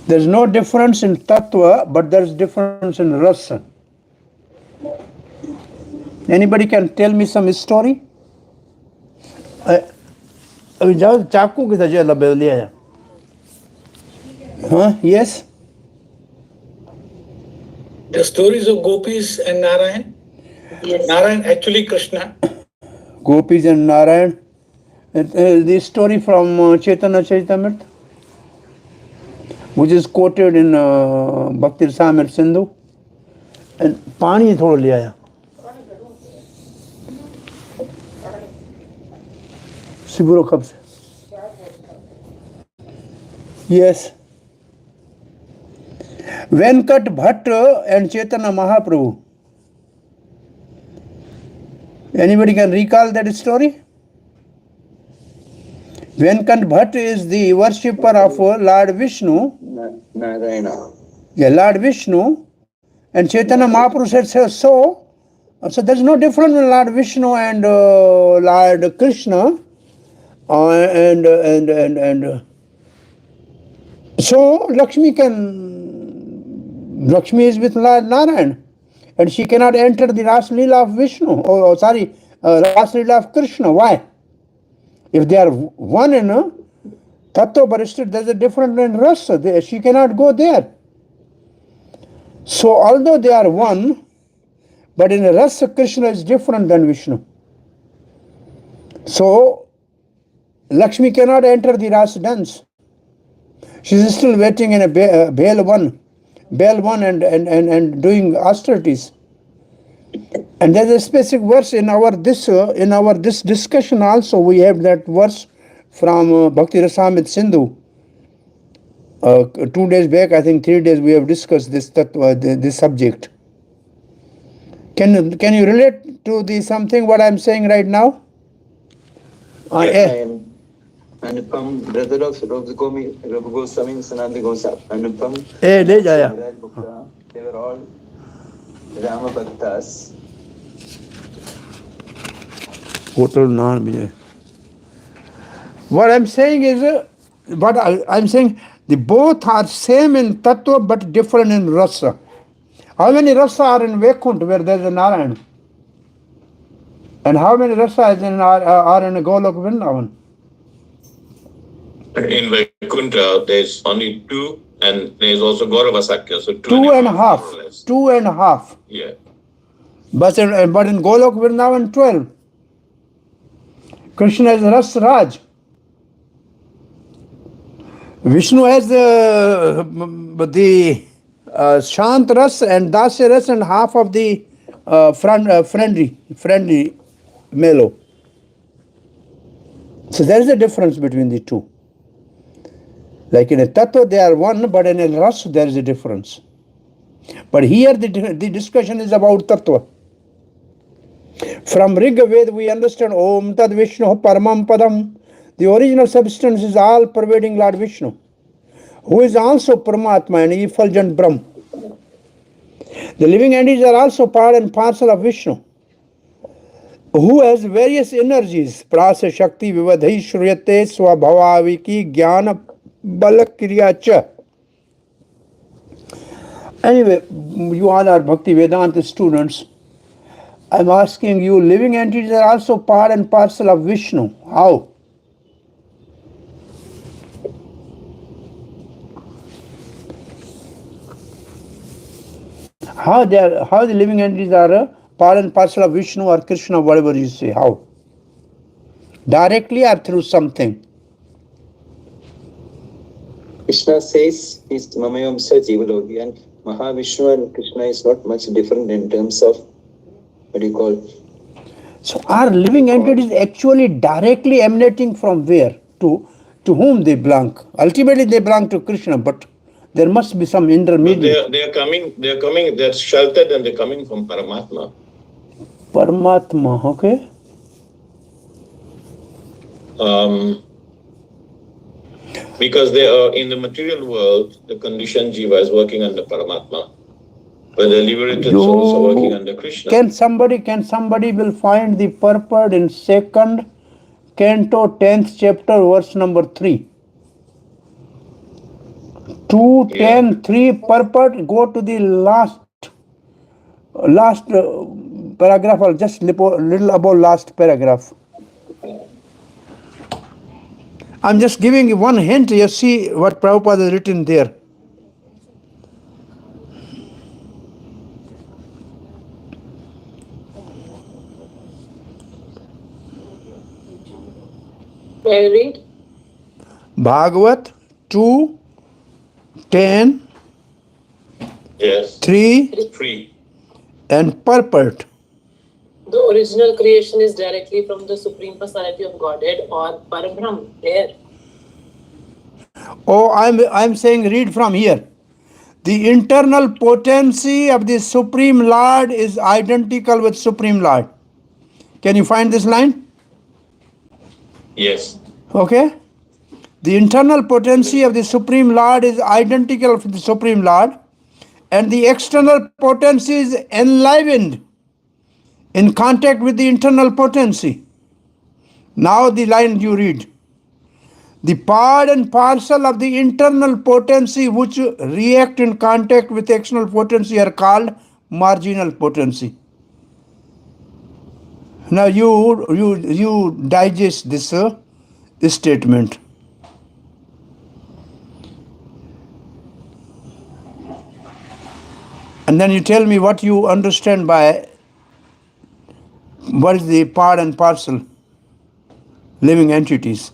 There is no difference in Tattva, but there is difference in Rasa. Anybody can tell me some story? अभी जाओ चाकू की तरह लबे लिया है हाँ yes The stories of gopis and Narayan. Yes. Narayan actually Krishna. Gopis and Narayan. The story from Chaitanya Charitamrita, which is quoted in Bhakti Rasamrita Sindhu. And पानी थोड़ा ले आया सिबुरो कब से Yes. Venkat Bhatt and Chaitanya Mahaprabhu. Anybody can recall that story? Venkat Bhatt is the worshipper of Lord Vishnu. Narayana. Yeah, Lord Vishnu. And Chaitanya Mahaprabhu said so. So there is no difference in Lord Vishnu and Lord Krishna. So Lakshmi is with Lord Narayan. And she cannot enter the Ras Leela of Vishnu. Ras Leela of Krishna. Why? If they are one in Tattva, but still there is a difference in Rasa. She cannot go there. So although they are one, but in Rasa, Krishna is different than Vishnu. So Lakshmi cannot enter the Rasa dance. She is still waiting in a Bale 1 and doing austerities. And there is a specific verse in our this discussion also. We have that verse from Bhakti Rasamrita Sindhu. 2 days back, I think 3 days, we have discussed this subject. Can you relate to the something what I am saying right now? I am Anupam, brother of Rav Goswami, Sananda Goswami. Anupam. ले जाया. They were all Rama Bhaktas. Total non. What I'm saying is, I'm saying the both are same in Tattva but different in Rasa. How many Rasa are in Vaikuntha where there is a Narayan? And how many Rasa are in Golok Vrindavan? In Vaikuntha, there's only 2, and there's also Gaurava Sakya, so 2.5. 2.5. Yeah. But in Golok Vrindavan, 12. Krishna is Ras Raj. Vishnu has the Shant Ras and Dasya Ras and half of the friendly mellow. So there is a difference between the two. Like in a Tattva they are one, but in a Ras there is a difference. But here the discussion is about tattva. From Rig Veda we understand Om Tad Vishnu Paramam Padam. The original substance is all pervading Lord Vishnu, who is also Paramatma and effulgent Brahm. The living entities are also part and parcel of Vishnu, who has various energies, Prasa Shakti Vivadhi Shriyate Swabhavaviki Gyana Balakriya Cha. Anyway, you all are Bhakti Vedanta students. I'm asking you, living entities are also part and parcel of Vishnu. How? How the living entities are a part and parcel of Vishnu or Krishna, whatever you say. How? Directly or through something? Krishna says he's Mamayamsa Jivaloki, and Mahavishnu and Krishna is not much different in terms of what do you call. So are living entities actually directly emanating from where? To whom they belong? Ultimately they belong to Krishna, but there must be some intermediate. They are coming, they're sheltered and they're coming from Paramatma. Paramatma, okay. Because they are in the material world, the conditioned jiva is working under Paramatma, but the liberated souls are working under Krishna. Can somebody will find the purport in 2nd Canto 10th chapter verse number 3. 2:10:3 purport. Go to the last paragraph, or just little above last paragraph. I'm just giving you one hint. You see what Prabhupada has written there. May I read? Bhagavat 2:10. Yes. 3 and purport. The original creation is directly from the Supreme Personality of Godhead or Parabrahm. There. Oh, I'm saying read from here. The internal potency of the Supreme Lord is identical with Supreme Lord. Can you find this line? Yes. Okay. The internal potency of the Supreme Lord is identical with the Supreme Lord, and the external potency is enlivened in contact with the internal potency. Now the line you read. The part and parcel of the internal potency which react in contact with external potency are called marginal potency. Now you digest this statement. And then you tell me what you understand by what is the part and parcel living entities.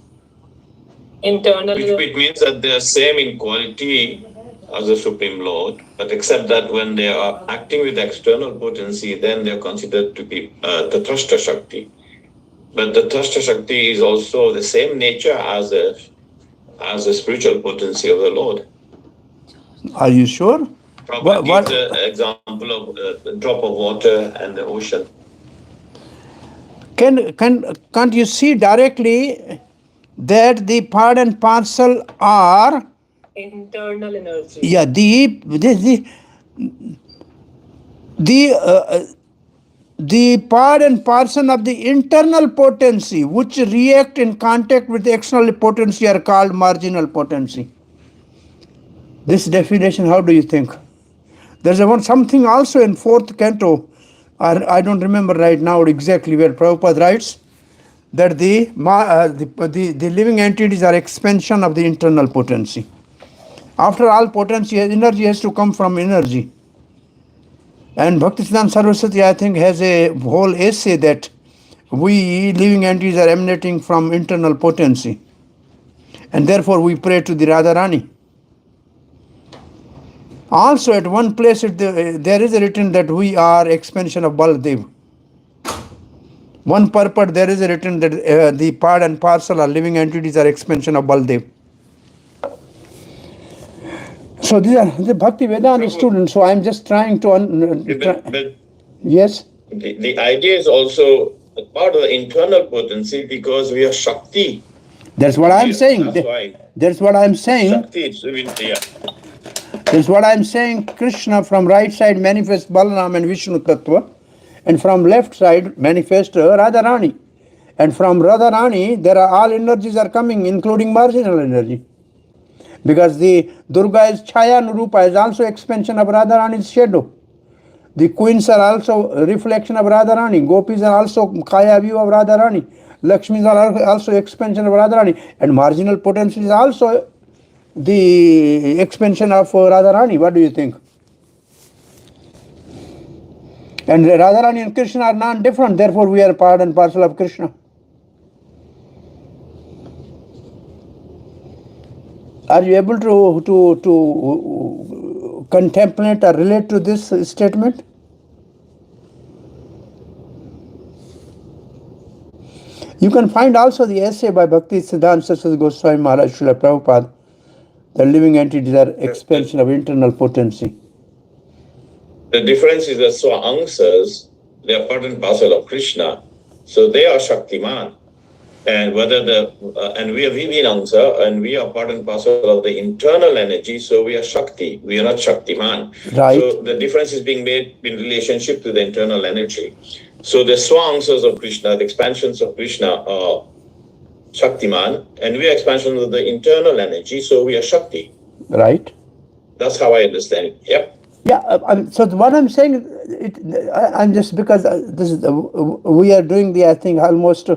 Internally. Which means that they are same in quality as the Supreme Lord, but except that when they are acting with external potency, then they are considered to be the Trashta Shakti. But the Trashta Shakti is also the same nature as the spiritual potency of the Lord. Are you sure? Prabhupada gives the example of a drop of water and the ocean. Can't you see directly that the part and parcel are internal energy? Yeah, the part and parcel of the internal potency which react in contact with the external potency are called marginal potency. This definition, how do you think? There's something also in 4th canto, I don't remember right now exactly where Prabhupada writes that the living entities are expansion of the internal potency. After all, potency, energy has to come from energy. And Bhaktisiddhanta Saraswati, I think, has a whole essay that we living entities are emanating from internal potency. And therefore we pray to the Radharani. Also at one place there is written that we are expansion of Baladev. One purport there is written that the part and parcel of living entities are expansion of Baladev. So these are the Bhakti Vedanta students. So I'm just trying to. But Yes. the idea is also a part of the internal potency because we are Shakti. That's what I'm saying. That's why. That's what I'm saying. Shakti, yeah. That's what I'm saying. Krishna from right side manifests Balaram and Vishnu Tattva, and from left side manifests Radharani. And from Radharani, there are all energies are coming, including marginal energy. Because the Durga is Chaya Nurupa, is also expansion of Radharani's shadow. The queens are also a reflection of Radharani. Gopis are also Kaya view of Radharani. Lakshmis are also expansion of Radharani. And marginal potency is also the expansion of Radharani. What do you think? And Radharani and Krishna are non-different. Therefore, we are part and parcel of Krishna. Are you able to contemplate or relate to this statement? You can find also the essay by Bhakti Siddhanta Saraswati Goswami Maharaj Srila Prabhupada. The living entities are expansion of internal potency. The difference is that Swa-angsas, they are part and parcel of Krishna, so they are Shaktiman. And whether and we are Vivinangsa, and we are part and parcel of the internal energy, so we are Shakti. We are not Shaktiman. Right. So the difference is being made in relationship to the internal energy. So the Swa-angsas of Krishna, the expansions of Krishna are Shaktiman, and we are expansions of the internal energy, so we are Shakti. Right. That's how I understand it. Yep. Yeah, so what I'm saying, I'm just because this is we are doing the, I think, almost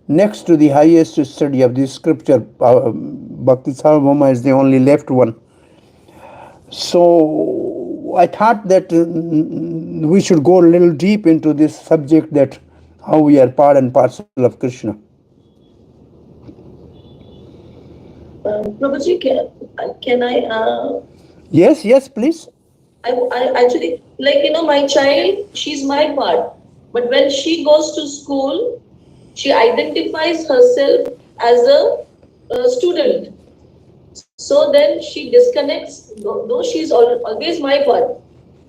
next to the highest study of this scripture. Bhakti Sarvabhauma is the only left one. So I thought that we should go a little deep into this subject, that how we are part and parcel of Krishna. Prabhuji, can I? Yes, please. I actually, my child, she's my part. But when she goes to school, she identifies herself as a student. So then she disconnects, though she's always my part.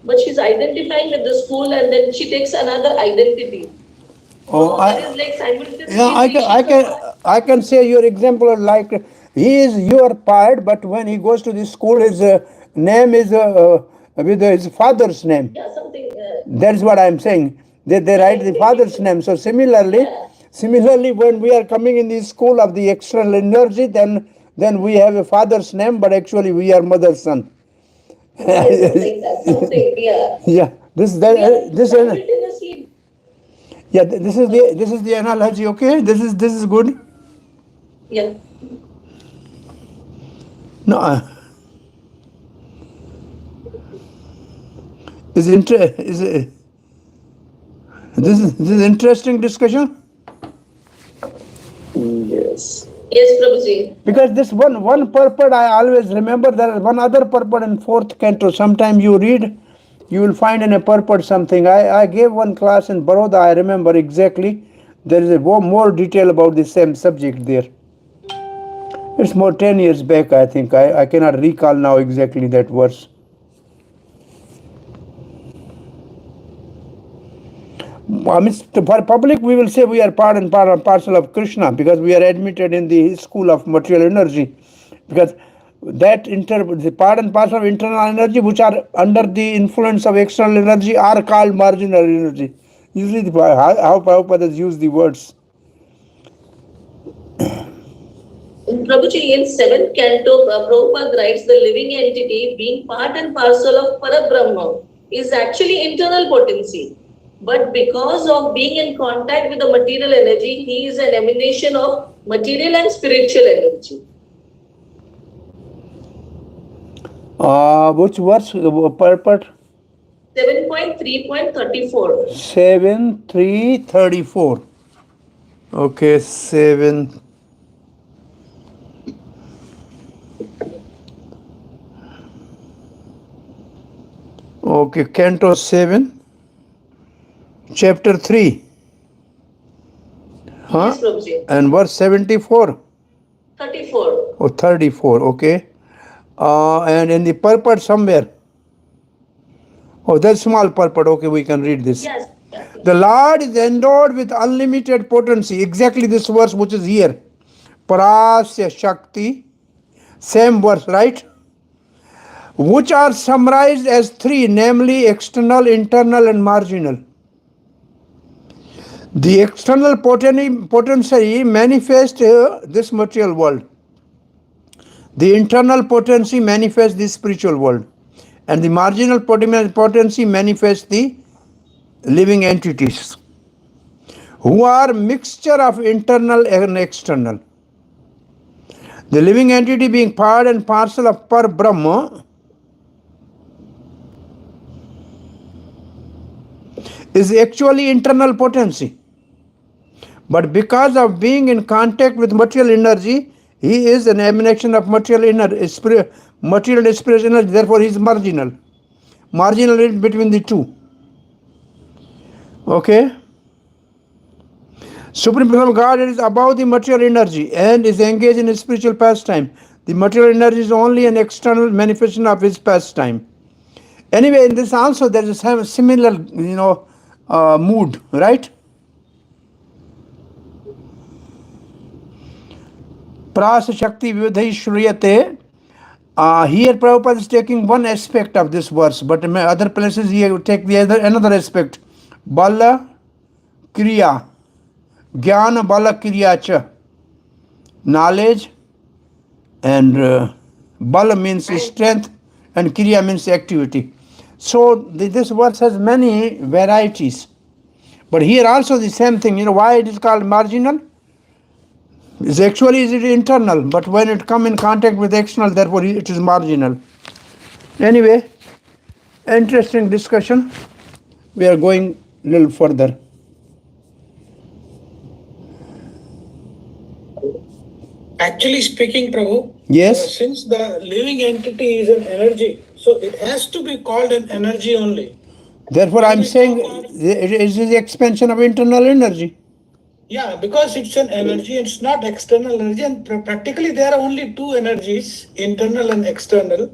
But she's identifying with the school, and then she takes another identity. Oh, so that is like simultaneously. Yeah, I can say your example is like he is your part, but when he goes to the school, his name is with his father's name. Yeah, something. That's what I'm saying. They write the father's name. So similarly, when we are coming in the school of the external energy, then we have a father's name, but actually we are mother's son. Something, yeah. Yeah, this simultaneously. Yeah, this is the analogy. Okay, this is good. Yeah. No, this is interesting discussion. Yes. Yes, Prabhuji. Because this one purport I always remember. There is one other purport in 4th canto. Sometime you read, you will find in a purport something. I gave one class in Baroda. I remember exactly. There is a more detail about the same subject there. It's more 10 years back, I think. I cannot recall now exactly that verse. For public, we will say we are part and parcel of Krishna, because we are admitted in the school of material energy. Because that the part and parcel of internal energy, which are under the influence of external energy, are called marginal energy. Usually, how Prabhupada use the words. Prabhuji, in 7th canto, Prabhupada writes the living entity being part and parcel of Parabrahma is actually internal potency. But because of being in contact with the material energy, he is an emanation of material and spiritual energy. Which verse? Purport? 7.3.34. 7.3.34. Okay, 7. Okay, Canto 7, Chapter 3. Yes, Prabhuji. And verse 74. 34. Oh, 34, okay. And in the purport somewhere. Oh, there's small purport. Okay, we can read this. Yes. The Lord is endowed with unlimited potency. Exactly this verse which is here. Parasya Shakti. Same verse, right? Which are summarized as three, namely external, internal, and marginal. The external potency manifests this material world. The internal potency manifests the spiritual world. And the marginal potency manifests the living entities, who are mixture of internal and external. The living entity being part and parcel of Par Brahma is actually internal potency. But because of being in contact with material energy, he is an emanation of material and spiritual energy, therefore he is marginal. Marginal in between the two. Okay? Supreme Personal God is above the material energy and is engaged in spiritual pastime. The material energy is only an external manifestation of his pastime. Anyway, in this also there is a similar, mood, right? Prasa Shakti Vividhai Shriyate. Here Prabhupada is taking one aspect of this verse, but in other places he will take another aspect. Bala Kriya. Gyaan Bala Kriya Cha. Knowledge and Bala means strength and Kriya means activity. So this verse has many varieties. But here also the same thing. Why it is called marginal? It's actually is it internal, but when it come in contact with external, therefore it is marginal. Anyway, interesting discussion. We are going a little further. Actually speaking, Prabhu, Yes. Since the living entity is an energy, so it has to be called an energy only. Therefore, I'm saying it is the expansion of internal energy. Yeah, because it's an energy, it's not external energy, and practically there are only two energies, internal and external.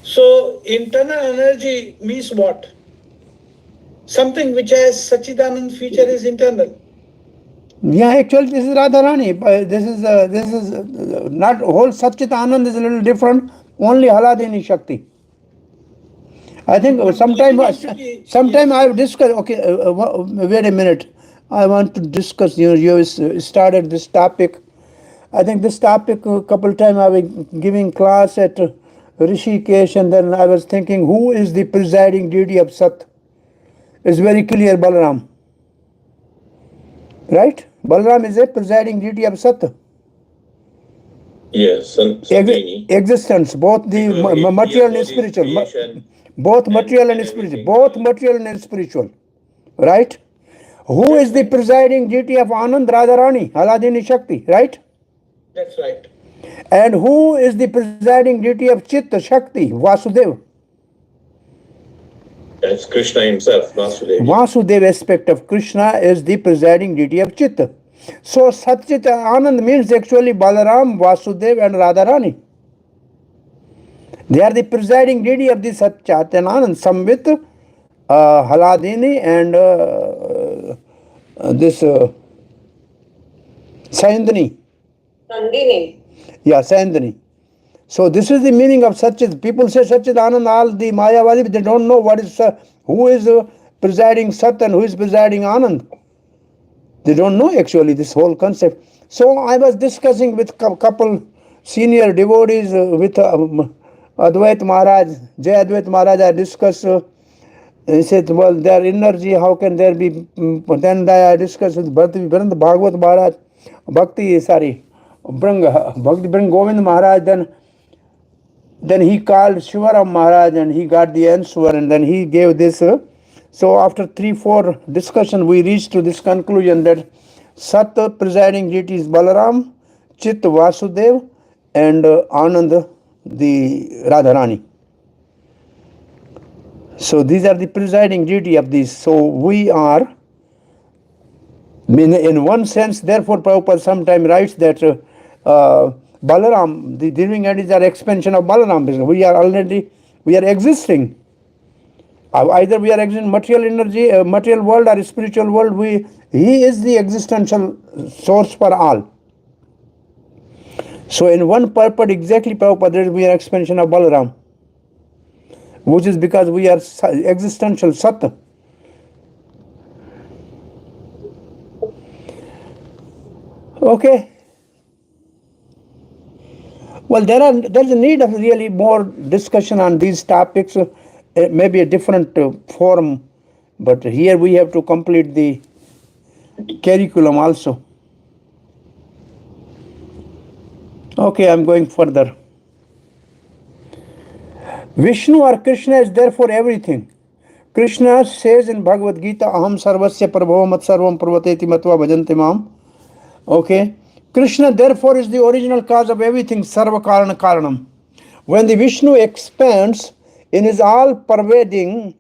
So internal energy means what? Something which has Sachidanand feature is internal. Yeah, actually this is Radharani. This is not whole Satchit Anand is a little different. Only Haladini Shakti. I think sometime I have discussed. Okay, wait a minute. I want to discuss. You started this topic. I think this topic a couple times I was giving class at Rishikesh, and then I was thinking, who is the presiding deity of Sat? It's very clear, Balaram. Right? Balaram is a presiding deity of Sat. Yes, Existence, both the material and spiritual. Both material and spiritual. Both material and spiritual. Right? Who is the presiding deity of Anand? Radharani, Haladini Shakti, right? That's right. And who is the presiding deity of Chitta Shakti? Vasudev. That's Krishna himself, Vasudev. Vasudev aspect of Krishna is the presiding deity of Chitta. So Satchit Anand means actually Balaram, Vasudev and Radharani. They are the presiding deity of the Satchit Anand, Samvit, Haladini and this Saindani. Nandini. Yeah, Saindani. So this is the meaning of Satchit. People say Satchit Anand, all the Mayavadi, but they don't know what is who is presiding Sat and who is presiding Anand. They don't know actually this whole concept. So I was discussing with a couple senior devotees with Advait Maharaj, Jai Advait Maharaj. I discussed. He said, well, their energy, how can there be? Then I discussed with Bhagvat Maharaj, Bhakti Govind Maharaj. Then he called Shivaram Maharaj and he got the answer, and then he gave this. So after 3-4 discussion, we reached to this conclusion that Sat presiding deity is Balaram, Chit Vasudev, and Anand the Radharani. So these are the presiding deity of these. So we are, in one sense, therefore Prabhupada sometimes writes that Balaram, the living entities are expansion of Balaram. We are existing. Either we are existing material energy, material world or spiritual world. He is the existential source for all. So in one purport, exactly Prabhupada, we are expansion of Balaram, which is because we are existential Sat. Okay. Well, there's a need of really more discussion on these topics, maybe a different forum, but here we have to complete the curriculum also. Okay, I'm going further. Vishnu or Krishna is therefore everything. Krishna says in Bhagavad Gita, Aham sarvasya prabhava mat sarvam pravateti matva bhajanti mam. Okay. Krishna therefore is the original cause of everything, sarva karana karanam. When the Vishnu expands in his all-pervading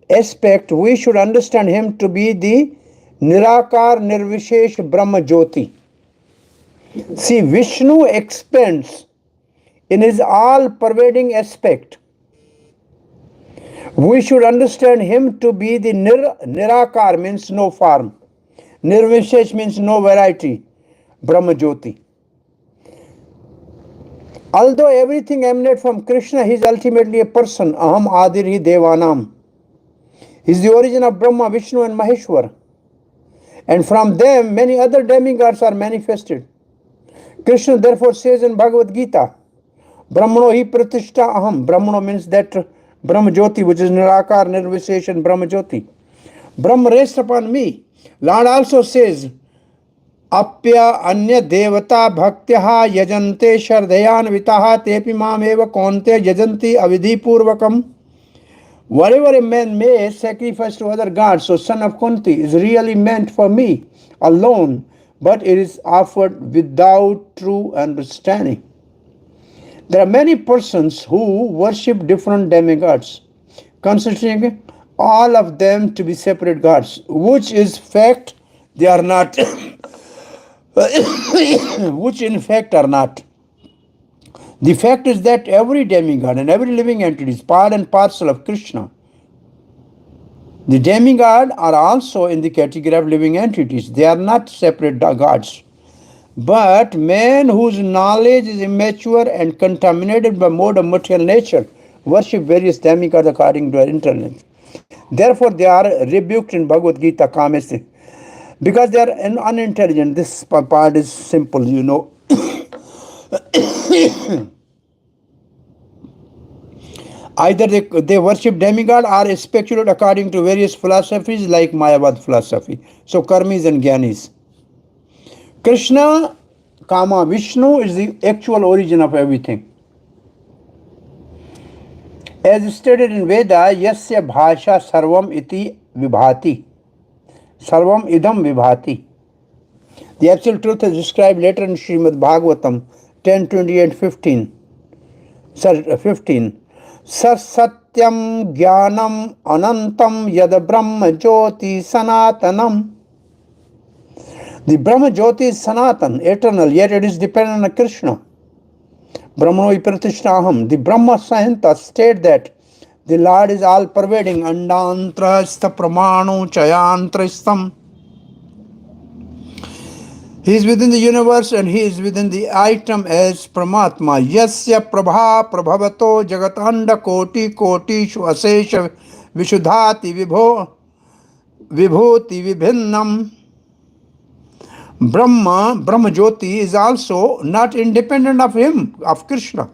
aspect, we should understand him to be the Nirakar Nirvishesh Brahma Jyoti. See, Vishnu expands in his all-pervading aspect. We should understand him to be the Nirakar, means no form. Nirvishesh means no variety. Brahma Jyoti. Although everything emanates from Krishna, he is ultimately a person. Aham Adiri Devanam. He is the origin of Brahma, Vishnu and Maheshwar. And from them, many other demigods are manifested. Krishna therefore says in Bhagavad Gita, Brahmano hi pratishta aham. Brahmano means that Brahma Jyoti, which is Nirakar, Nirvishesh and Brahma Jyoti. Brahma rests upon me. Lord also says, Apya anya devata bhaktyaha yajante shardhayan vitaha tepi mam eva konte yajanti avidhi purvakam. Whatever a man may sacrifice to other gods, so son of Kunti, is really meant for me alone, but it is offered without true understanding. There are many persons who worship different demigods, considering all of them to be separate gods, which is fact they are not. Which in fact are not. The fact is that every demigod and every living entity is part and parcel of Krishna. The demigod are also in the category of living entities. They are not separate gods. But men whose knowledge is immature and contaminated by mode of material nature worship various demigods according to their intellect. Therefore, they are rebuked in Bhagavad Gita Kamesti. Because they are unintelligent. This part is simple, you know. Either they worship demigod or speculate according to various philosophies like Mayavad philosophy. So karmis and gyanis. Krishna, Vishnu is the actual origin of everything. As stated in Veda, yasya bhasha sarvam iti vibhati. Sarvam idam vibhati. The absolute truth is described later in Srimad Bhagvatam 10:28-15. 15. Sasatyam gyanam anantam yad brahma jyoti sanatanam. The Brahma Jyoti is Sanatan, eternal, yet it is dependent on Krishna. Brahmano pratishtaham. The Brahma Sahanta state that the Lord is all-pervading. Andantrasta pramano chayantrastam. He is within the universe and he is within the item as Paramatma. Yasya prabha prabhavato jagatanda koti koti asesha vishuddhati vibhuti vibhinnam. Brahma Jyoti is also not independent of him, of Krishna.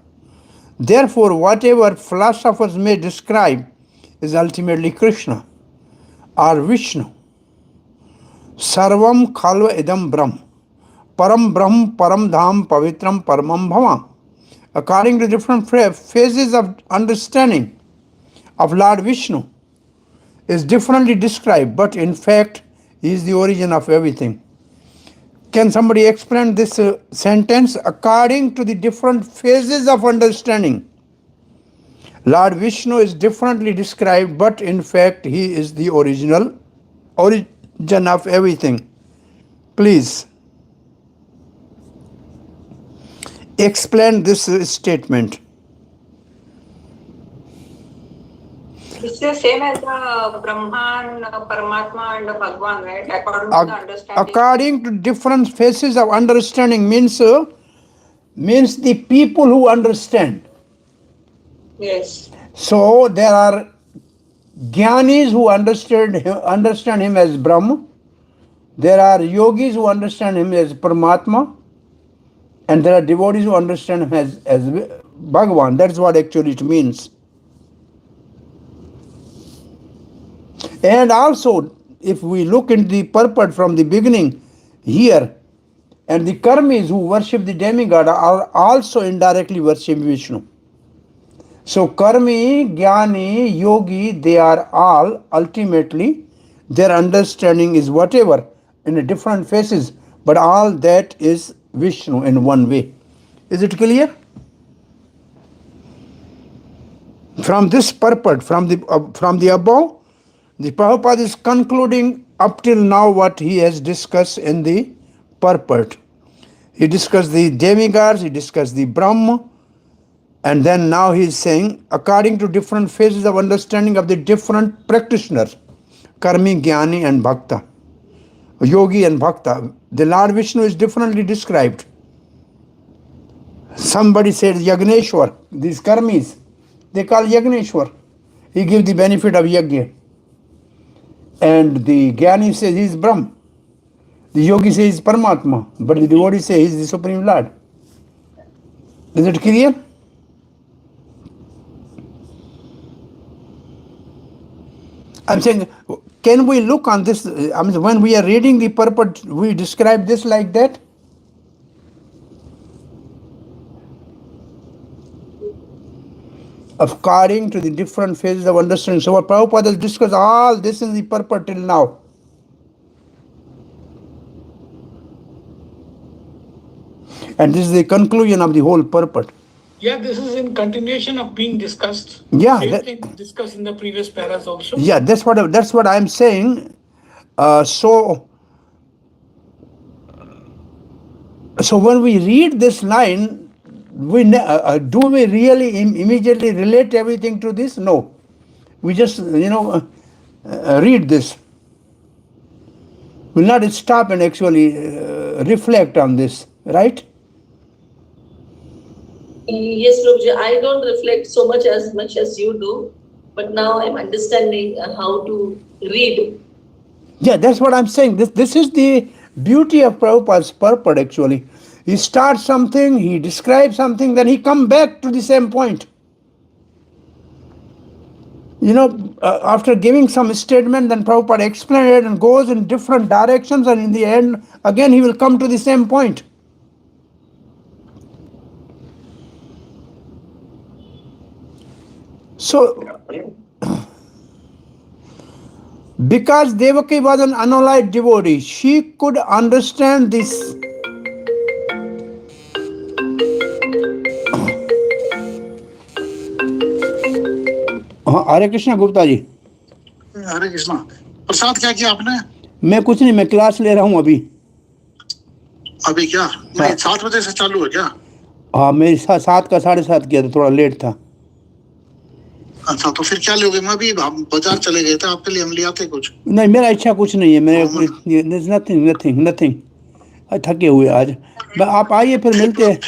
Therefore, whatever philosophers may describe is ultimately Krishna or Vishnu. Sarvam khalva idam Brahm. Param Brahm, Param Dham, Pavitram, Paramam Bhava. According to different phases of understanding of Lord Vishnu is differently described, but in fact, he is the origin of everything. Can somebody explain this sentence? According to the different phases of understanding, Lord Vishnu is differently described, but in fact, he is the origin of everything. Please. explain this statement. This is the same as Brahman, Paramatma, and Bhagwan, right? According to the understanding. According to different phases of understanding means the people who understand. Yes. So there are Jnanis who understand him as Brahma. There are yogis who understand him as Paramatma. And there are devotees who understand him as Bhagwan. That's what actually it means. And also, if we look into the purport from the beginning here, and the karmis who worship the demigod are also indirectly worshiping Vishnu. So karmi, jnani, yogi, they are all ultimately, their understanding is whatever in the different phases, but all that is Vishnu in one way. Is it clear? From this purport, from the above, the Prabhupada is concluding up till now what he has discussed in the purport. He discussed the demigods, he discussed the Brahma, and then now he is saying, according to different phases of understanding of the different practitioners, karmi, jnani and bhakta, yogi and bhakta, the Lord Vishnu is differently described. Somebody said Yagneshwar, these karmis, they call Yagneshwar. He gives the benefit of yajna. And the jnani says he is Brahm. The yogi says he is Paramatma. But the devotee says he is the Supreme Lord. Is it clear? I'm saying, can we look on this? I mean, when we are reading the purport, we describe this like that? According to the different phases of understanding. So what Prabhupada has discussed all this in the purport till now. And this is the conclusion of the whole purport. Yeah, this is in continuation of being discussed. Yeah, Same thing discussed in the previous paras also. Yeah, that's what I'm saying. So when we read this line, do we really immediately relate everything to this? No. We just, read this. We'll not stop and actually reflect on this, right? Yes, Prabhuji, I don't reflect so much as you do, but now I'm understanding how to read. Yeah, that's what I'm saying. This is the beauty of Prabhupada's purport actually. He starts something, he describes something, then he comes back to the same point. After giving some statement, then Prabhupada explains it and goes in different directions, and in the end, again he will come to the same point. So, because Devaki was an unallied devotee, she could understand this. हरे कृष्णा गुप्ता जी। हरे कृष्णा। प्रसाद क्या किया आपने? मैं कुछ नहीं, मैं class ले रहा हूँ अभी। अभी क्या? नहीं, 7 बजे से चालू है क्या? हाँ, मेरे 7 का 7:30 किया था, थोड़ा लेट था। अच्छा, तो फिर क्या लोगे? मैं भी बाजार चले गए थे, आपके लिए हम ले आते कुछ। नहीं, मेरा इच्छा कुछ नहीं है, मेरे नथिंग थके हुए आज। आप आइए, फिर मिलते हैं।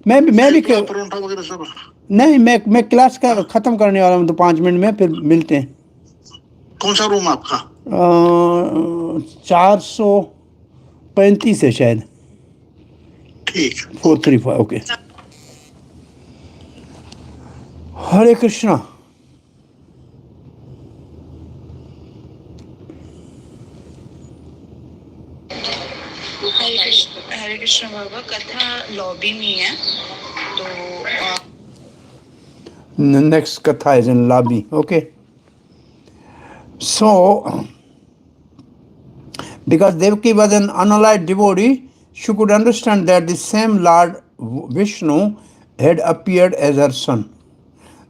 मैं भी परोठा वगैरह सब। नहीं, मैं क्लास का खत्म करने वाला हूँ, तो 5 मिनट में फिर मिलते हैं। कौन सा रूम आपका? 435 है शायद। ठीक। 435, ओके। हरे कृष्णा। हरे कृष्ण बाबा, कथा लॉबी में है तो next katha is in lobby. Okay. So, because Devaki was an unallied devotee, she could understand that the same Lord Vishnu had appeared as her son.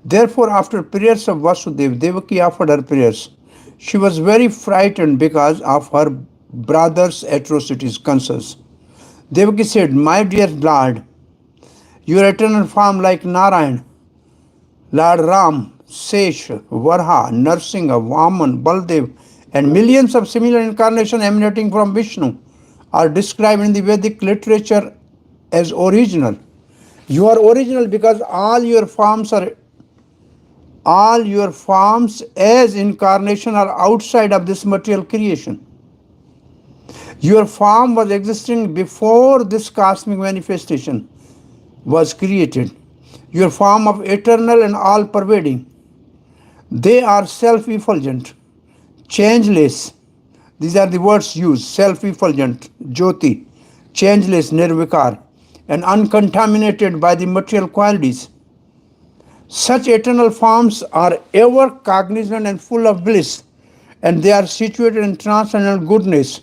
Therefore, after prayers of Vasudeva, Devaki offered her prayers. She was very frightened because of her brother's atrocities, concerns. Devaki said, "My dear Lord, Your eternal form like Narayan, Lord Ram, Sesh, Varha, Narsinga, Vaman, Baldev, and millions of similar incarnations emanating from Vishnu are described in the Vedic literature as original. You are original because all your forms as incarnation are outside of this material creation. Your form was existing before this cosmic manifestation was created. Your form of eternal and all-pervading. They are self-effulgent, changeless. These are the words used: self-effulgent, Jyoti, changeless, Nirvikar, and uncontaminated by the material qualities. Such eternal forms are ever cognizant and full of bliss, and they are situated in transcendental goodness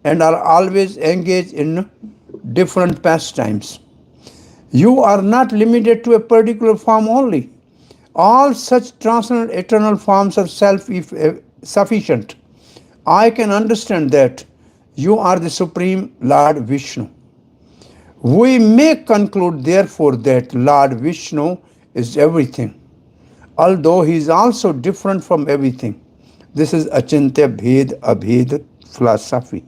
and are always engaged in different pastimes. You are not limited to a particular form only. All such transcendental eternal forms are self-sufficient. I can understand that you are the Supreme Lord Vishnu. We may conclude, therefore, that Lord Vishnu is everything, although he is also different from everything. This is Achintya Bhed Abhed philosophy.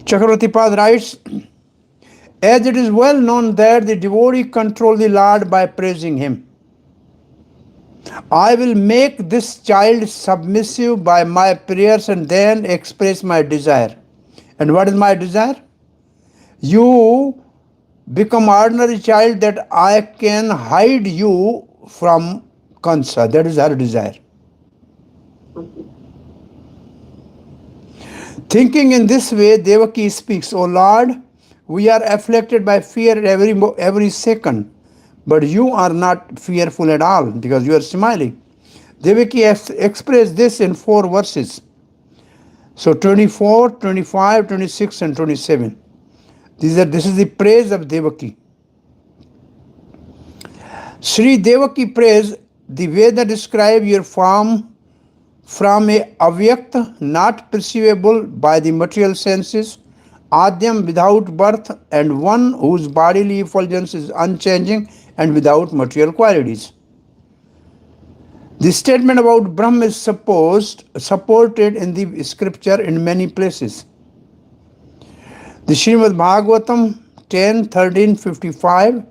Chakravarti Pad writes, as it is well known that the devotee controls the Lord by praising him, I will make this child submissive by my prayers and then express my desire. And what is my desire? You become ordinary child that I can hide you from Kansa. That is her desire. Thinking in this way, Devaki speaks, O Lord, we are afflicted by fear every second, but you are not fearful at all because you are smiling. Devaki expressed this in 4 verses. So 24, 25, 26 and 27. This is the praise of Devaki. Sri Devaki prays, the Veda describe your form from a avyakt, not perceivable by the material senses, adhyan, without birth, and one whose bodily effulgence is unchanging and without material qualities. The statement about Brahma is supported in the scripture in many places. The Srimad Bhagvatam 10:13-55,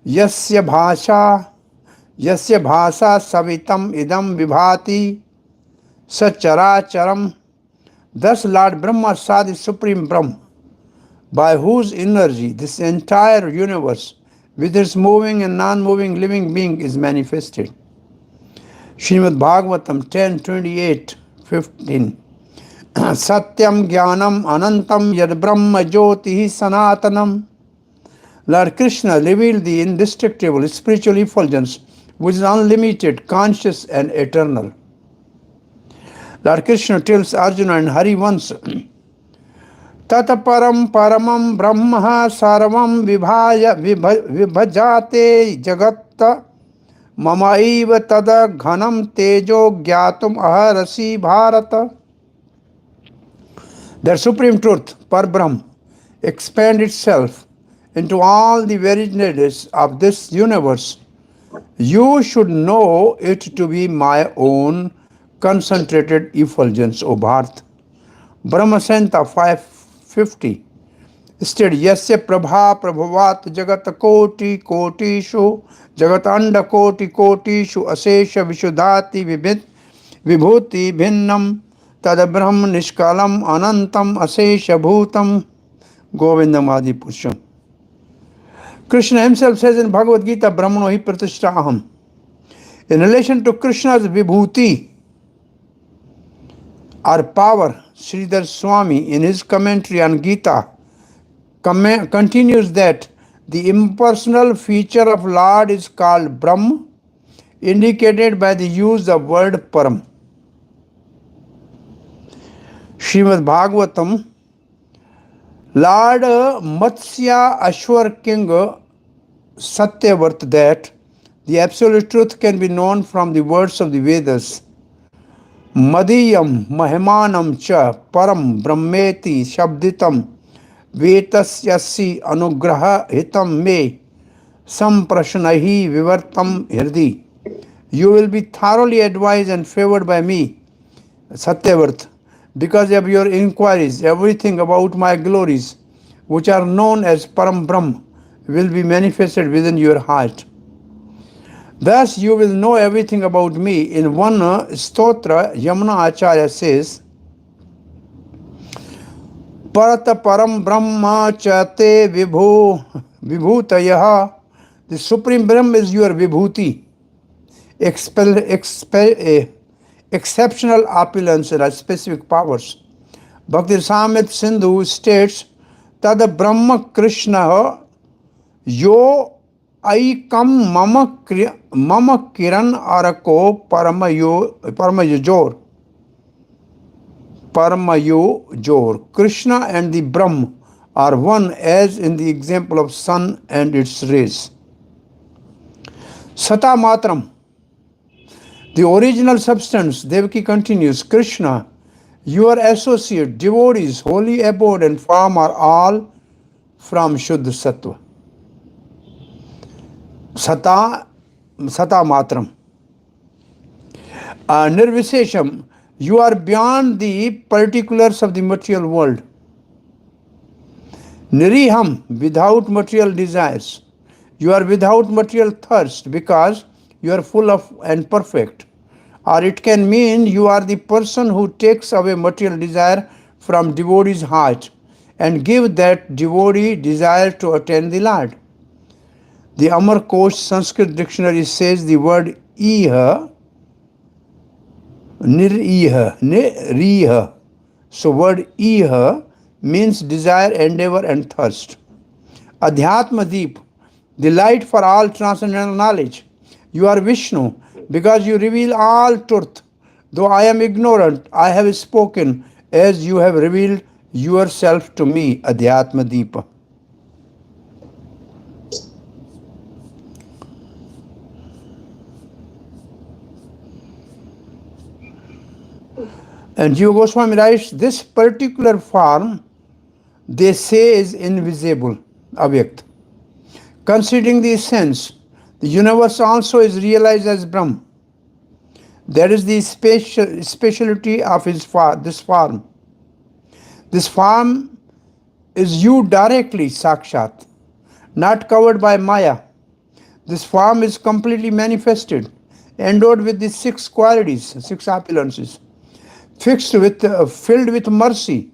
Yasya bhasha savitam idam vibhati Sacharacharam. Thus Lord Brahma saw the Supreme Brahma, by whose energy this entire universe, with its moving and non-moving living being, is manifested. Srimad Bhagavatam 10:28-15. Satyam Gyanam Anantam Yad Brahma Jyoti Sanatanam. Lord Krishna revealed the indestructible spiritual effulgence, which is unlimited, conscious, and eternal. Lord Krishna tells Arjuna and Hari once, Tataparam paramam brahma sarvam vibhajate jagatta mamaiva tada ghanam tejo gyatum aharasi bharata. The supreme truth, Parbrahm, expands itself into all the varieties of this universe. You should know it to be my own concentrated effulgence, O Bharat. Brahma Santa 550 stated, Yasya prabha prabhavat jagat koti kotishu jagat anda koti kotishu asesha vishuddhati vibhuti bhinnam tad brahma nishkalam anantam asesha bhutam govindam adi purusham. Krishna himself says in Bhagavad Gita, Brahmano hi pratishtha aham. In relation to Krishna's vibhuti, or power, Sridhar Swami, in his commentary on Gita, continues that the impersonal feature of Lord is called Brahm, indicated by the use of word Param. Srimad Bhagavatam, Lord Matsya Ashwar King Satyavart that the absolute truth can be known from the words of the Vedas. Madiyam Mahimanam Cha Param Brahmeti Shabditam Vetasyasi anugraha hitam me samprashnahi vivartam hirdi. You will be thoroughly advised and favored by me, Satyavart, because of your inquiries. Everything about my glories, which are known as Param Brahm, will be manifested within your heart. Thus you will know everything about me. In one stotra, Yamuna Acharya says, Parata Param Brahma Chate Vibhutayaha. The Supreme Brahma is your Vibhuti, exceptional opulence and specific powers. Bhakti Samit Sindhu states, Tada Brahma Krishna yo aikam mama kiran arako paramayo jor. Krishna and the Brahm are one, as in the example of sun and its rays. Sata matram, the original substance. Devaki continues, Krishna, your associate, devotees, holy abode and form are all from Shuddha Sattva. Sata matram. Nirvisesham, you are beyond the particulars of the material world. Niriham, without material desires. You are without material thirst because you are full of and perfect. Or it can mean you are the person who takes away material desire from devotee's heart and give that devotee desire to attain the Lord. The Amar Kosh Sanskrit dictionary says the word iha, niriha. So word iha means desire, endeavor and thirst. Adhyatma Deep, the light for all transcendental knowledge. You are Vishnu because you reveal all truth. Though I am ignorant, I have spoken as you have revealed yourself to me. Adhyatma Deepa. And Jiva Goswami writes, this particular form, they say, is invisible, avyakt. Considering the essence, the universe also is realized as Brahm. That is the speciality of this form. This form is you directly, Sakshat, not covered by Maya. This form is completely manifested, endowed with the 6 qualities, 6 opulences, filled with mercy,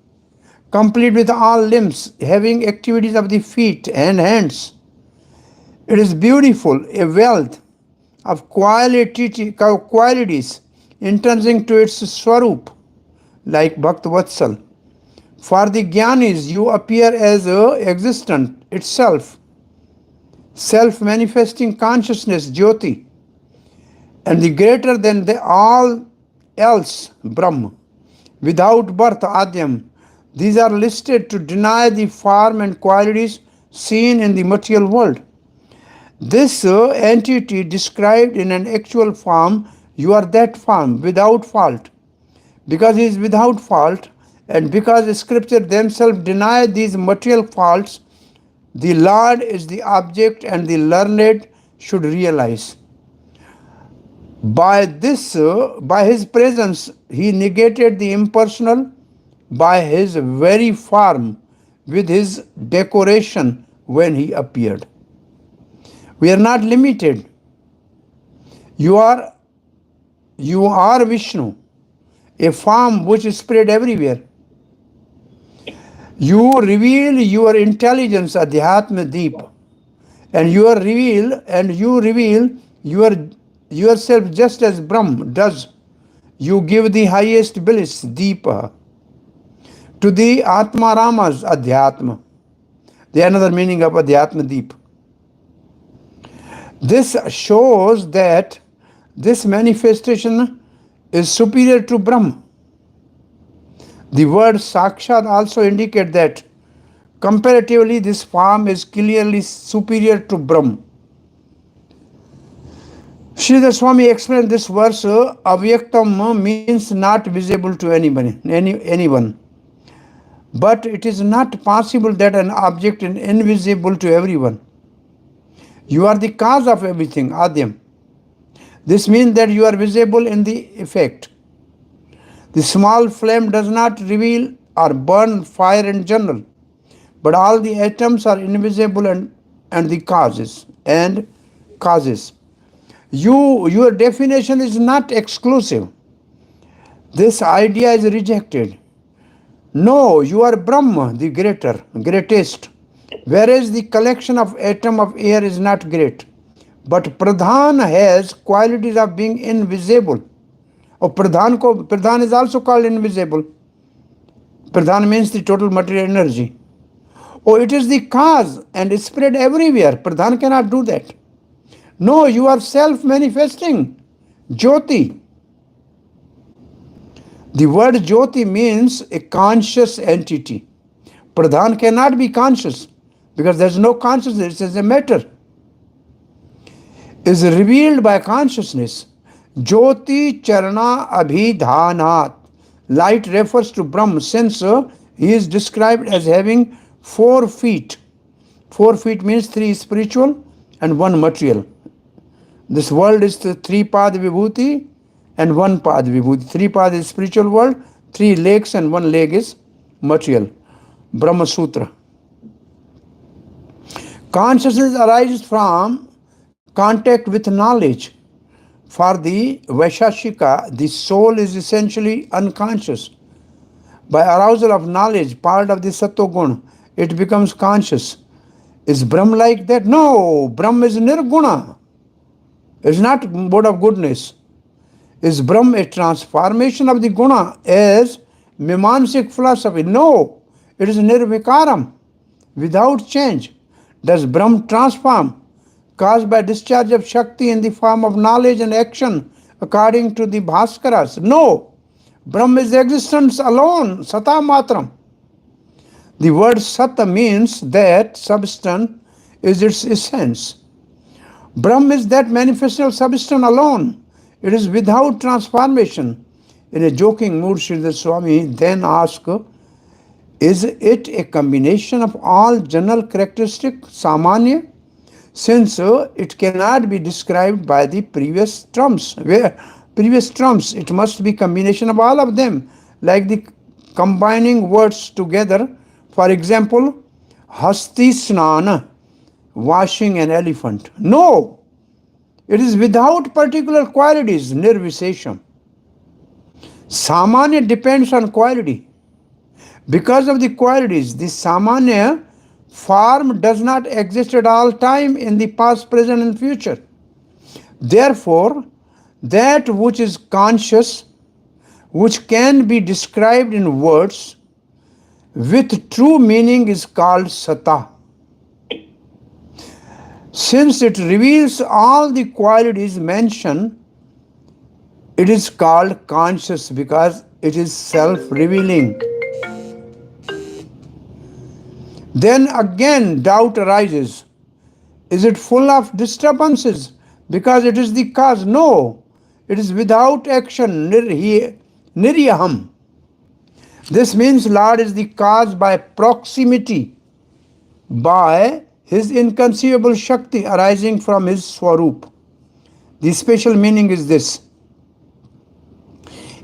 complete with all limbs, having activities of the feet and hands. It is beautiful, a wealth of qualities intrinsic to its swarup, like Bhaktavatsal. For the Jnanis, you appear as existent itself, self-manifesting consciousness, Jyoti, and the greater than all else, Brahma. Without birth, Adhyam. These are listed to deny the form and qualities seen in the material world. This entity described in an actual form, you are that form without fault. Because he is without fault, and because the scripture themselves deny these material faults, the Lord is the object and the learned should realize. By his presence, he negated the impersonal by his very form with his decoration when he appeared. We are not limited. You are Vishnu, a form which is spread everywhere. You reveal your intelligence, Adhyatma Deep, and you reveal yourself just as Brahm does. You give the highest bliss, Deepa, to the Atma Ramas, Adhyatma. The another meaning of Adhyatma Deep. This shows that this manifestation is superior to Brahm. The word Sakshat also indicates that comparatively this form is clearly superior to Brahm. Sridhar Swami explained this verse, Avyaktam means not visible to anyone. But it is not possible that an object is invisible to everyone. You are the cause of everything, adhyan. This means that you are visible in the effect. The small flame does not reveal or burn fire in general, but all the atoms are invisible and the causes and causes. Your definition is not exclusive. This idea is rejected. No, you are Brahma, the greatest, whereas the collection of atom of air is not great. But Pradhan has qualities of being invisible. Pradhan is also called invisible. Pradhan means the total material energy. Oh, it is the cause and is spread everywhere. Pradhan cannot do that. No, you are self-manifesting. Jyoti. The word Jyoti means a conscious entity. Pradhan cannot be conscious because there is no consciousness. It is a matter. Is revealed by consciousness. Jyoti charana abhidhanat. Light refers to Brahma since he is described as having 4 feet. 4 feet means 3 spiritual and 1 material. This world is the 3-pad vibhuti and 1-pad vibhuti. 3-pad is spiritual world, 3 legs and 1 leg is material. Brahma Sutra. Consciousness arises from contact with knowledge. For the Vaishashika, the soul is essentially unconscious. By arousal of knowledge, part of the Sattva-guna, it becomes conscious. Is Brahma like that? No, Brahma is nirguna. It is not mode of goodness. Is Brahma a transformation of the guna as Mimamsic philosophy? No, it is nirvikaram, without change. Does Brahma transform? Caused by discharge of Shakti in the form of knowledge and action according to the Bhaskaras? No, Brahma is existence alone, sata matram. The word sata means that substance is its essence. Brahma is that manifestation substance alone. It is without transformation. In a joking mood, Sridhar Swami then asked, is it a combination of all general characteristics, samanya? Since it cannot be described by the previous terms. It must be combination of all of them, like the combining words together. For example, hasti snana, washing an elephant. No, it is without particular qualities, nirvisesham. Samanya depends on quality. Because of the qualities, the samanya form does not exist at all time in the past, present and future. Therefore, that which is conscious, which can be described in words, with true meaning is called sata. Since it reveals all the qualities mentioned, it is called conscious because it is self-revealing. Then again doubt arises. Is it full of disturbances because it is the cause? No, it is without action, niryaham. This means Lord is the cause by proximity, by his inconceivable Shakti arising from his Swarup. The special meaning is this.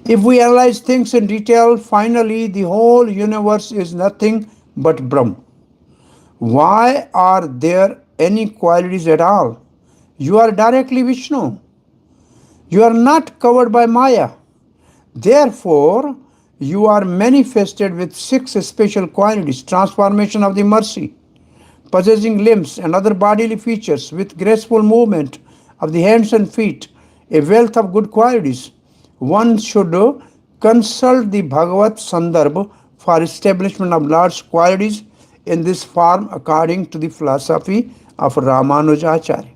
If we analyze things in detail, finally the whole universe is nothing but Brahma. Why are there any qualities at all? You are directly Vishnu. You are not covered by Maya. Therefore, you are manifested with 6 special qualities: transformation of the mercy, possessing limbs and other bodily features with graceful movement of the hands and feet, a wealth of good qualities. One should consult the Bhagavat Sandarbha for establishment of Lord's qualities in this form according to the philosophy of Ramanujacharya.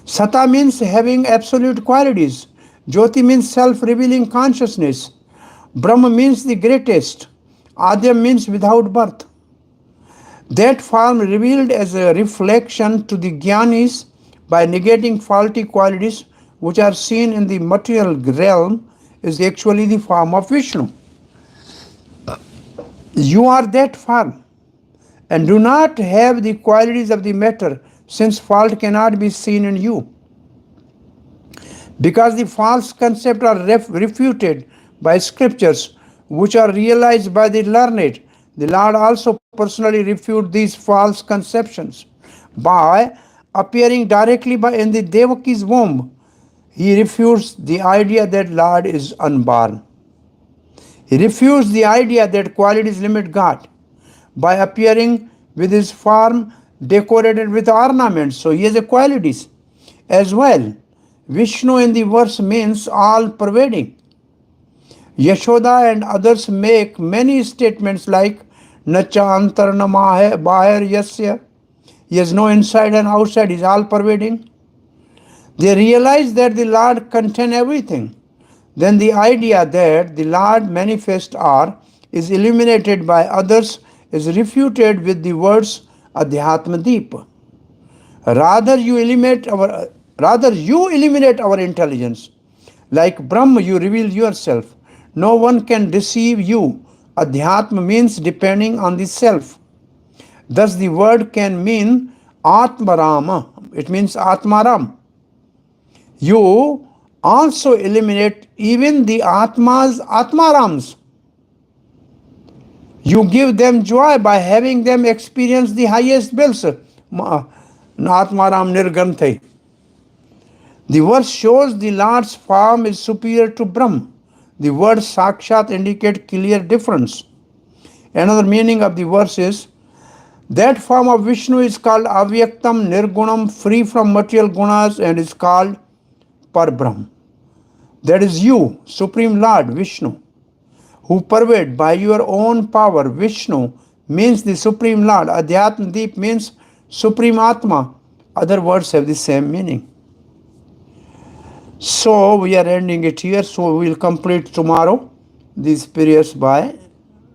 Sata means having absolute qualities. Jyoti means self-revealing consciousness. Brahma means the greatest. Adhyan means without birth. That form revealed as a reflection to the jnanis by negating faulty qualities which are seen in the material realm is actually the form of Vishnu. You are that form and do not have the qualities of the matter, since fault cannot be seen in you. Because the false concepts are refuted by scriptures, which are realized by the learned, the Lord also personally refutes these false conceptions by appearing directly in the Devaki's womb. He refutes the idea that Lord is unborn. He refutes the idea that qualities limit God by appearing with his form decorated with ornaments. So he has a qualities as well. Vishnu in the verse means all pervading. Yashoda and others make many statements like Nacha antarna bahar yasya. He has no inside and outside, he is all pervading. They realize that the Lord contains everything. Then the idea that the Lord manifest or is illuminated by others is refuted with the words adhyatma. Rather you eliminate our intelligence. Like Brahma, you reveal yourself. No one can deceive you. Adhyatma means depending on the self. Thus the word can mean Atmarama. It means Atmaram. You also eliminate even the Atmas, Atmarams. You give them joy by having them experience the highest bliss. Atmaram Nirganthe. The verse shows the Lord's form is superior to Brahm. The word Sakshat indicates clear difference. Another meaning of the verse is that form of Vishnu is called Avyaktam Nirgunam, free from material gunas, and is called Parbrahm. That is you, Supreme Lord Vishnu, who pervade by your own power. Vishnu means the Supreme Lord. Adhyatma means Supreme Atma. Other words have the same meaning. So we are ending it here. So we will complete tomorrow these periods by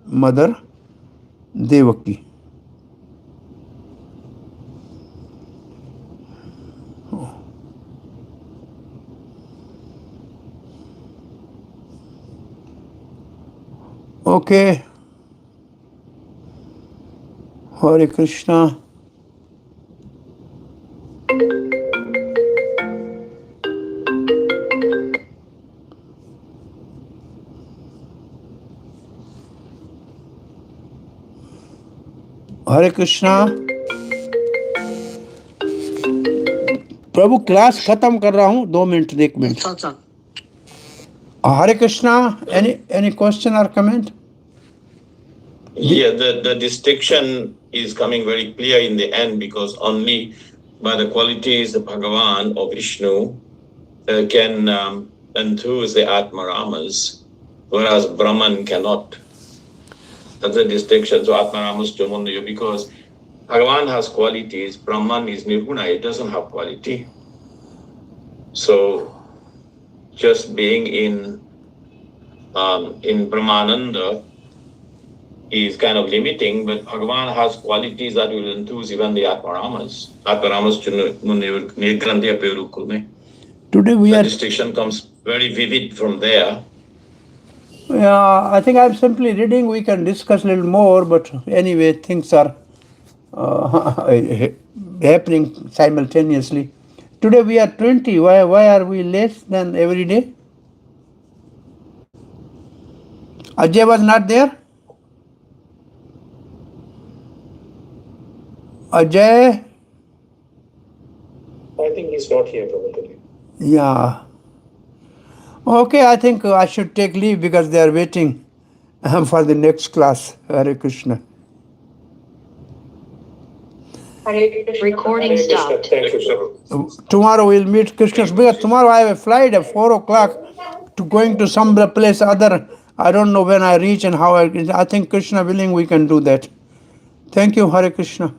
Mother Devaki. Okay. Hare Krishna. Hare Krishna Prabhu class खत्म कर रहा हूँ 2 minute 1 minute Hare Krishna any question or comment? Yeah, the distinction is coming very clear in the end, because only by the qualities of Bhagavan or Vishnu can enthuse the Atmaramas, whereas Brahman cannot. That's the distinction. So Atmaramas Chamundayo, because Bhagavan has qualities, Brahman is Nirguna, it doesn't have quality. So just being in Brahmananda is kind of limiting, but Bhagavan has qualities that will enthuse even the Atmaramas. Atmaramas Nirgrandhya Perukume. Today we are... distinction comes very vivid from there. Yeah, I think I'm simply reading. We can discuss a little more, but anyway, things are happening simultaneously. Today we are 20. Why are we less than every day? Ajay was not there? Ajay? I think he's not here probably. Yeah. Okay, I think I should take leave because they are waiting for the next class. Hare Krishna. Recording stopped. Thank you, sir. Tomorrow we'll meet Krishna. Because tomorrow I have a flight at 4 o'clock to going to some place other. I don't know when I reach and how I think Krishna willing we can do that. Thank you, Hare Krishna.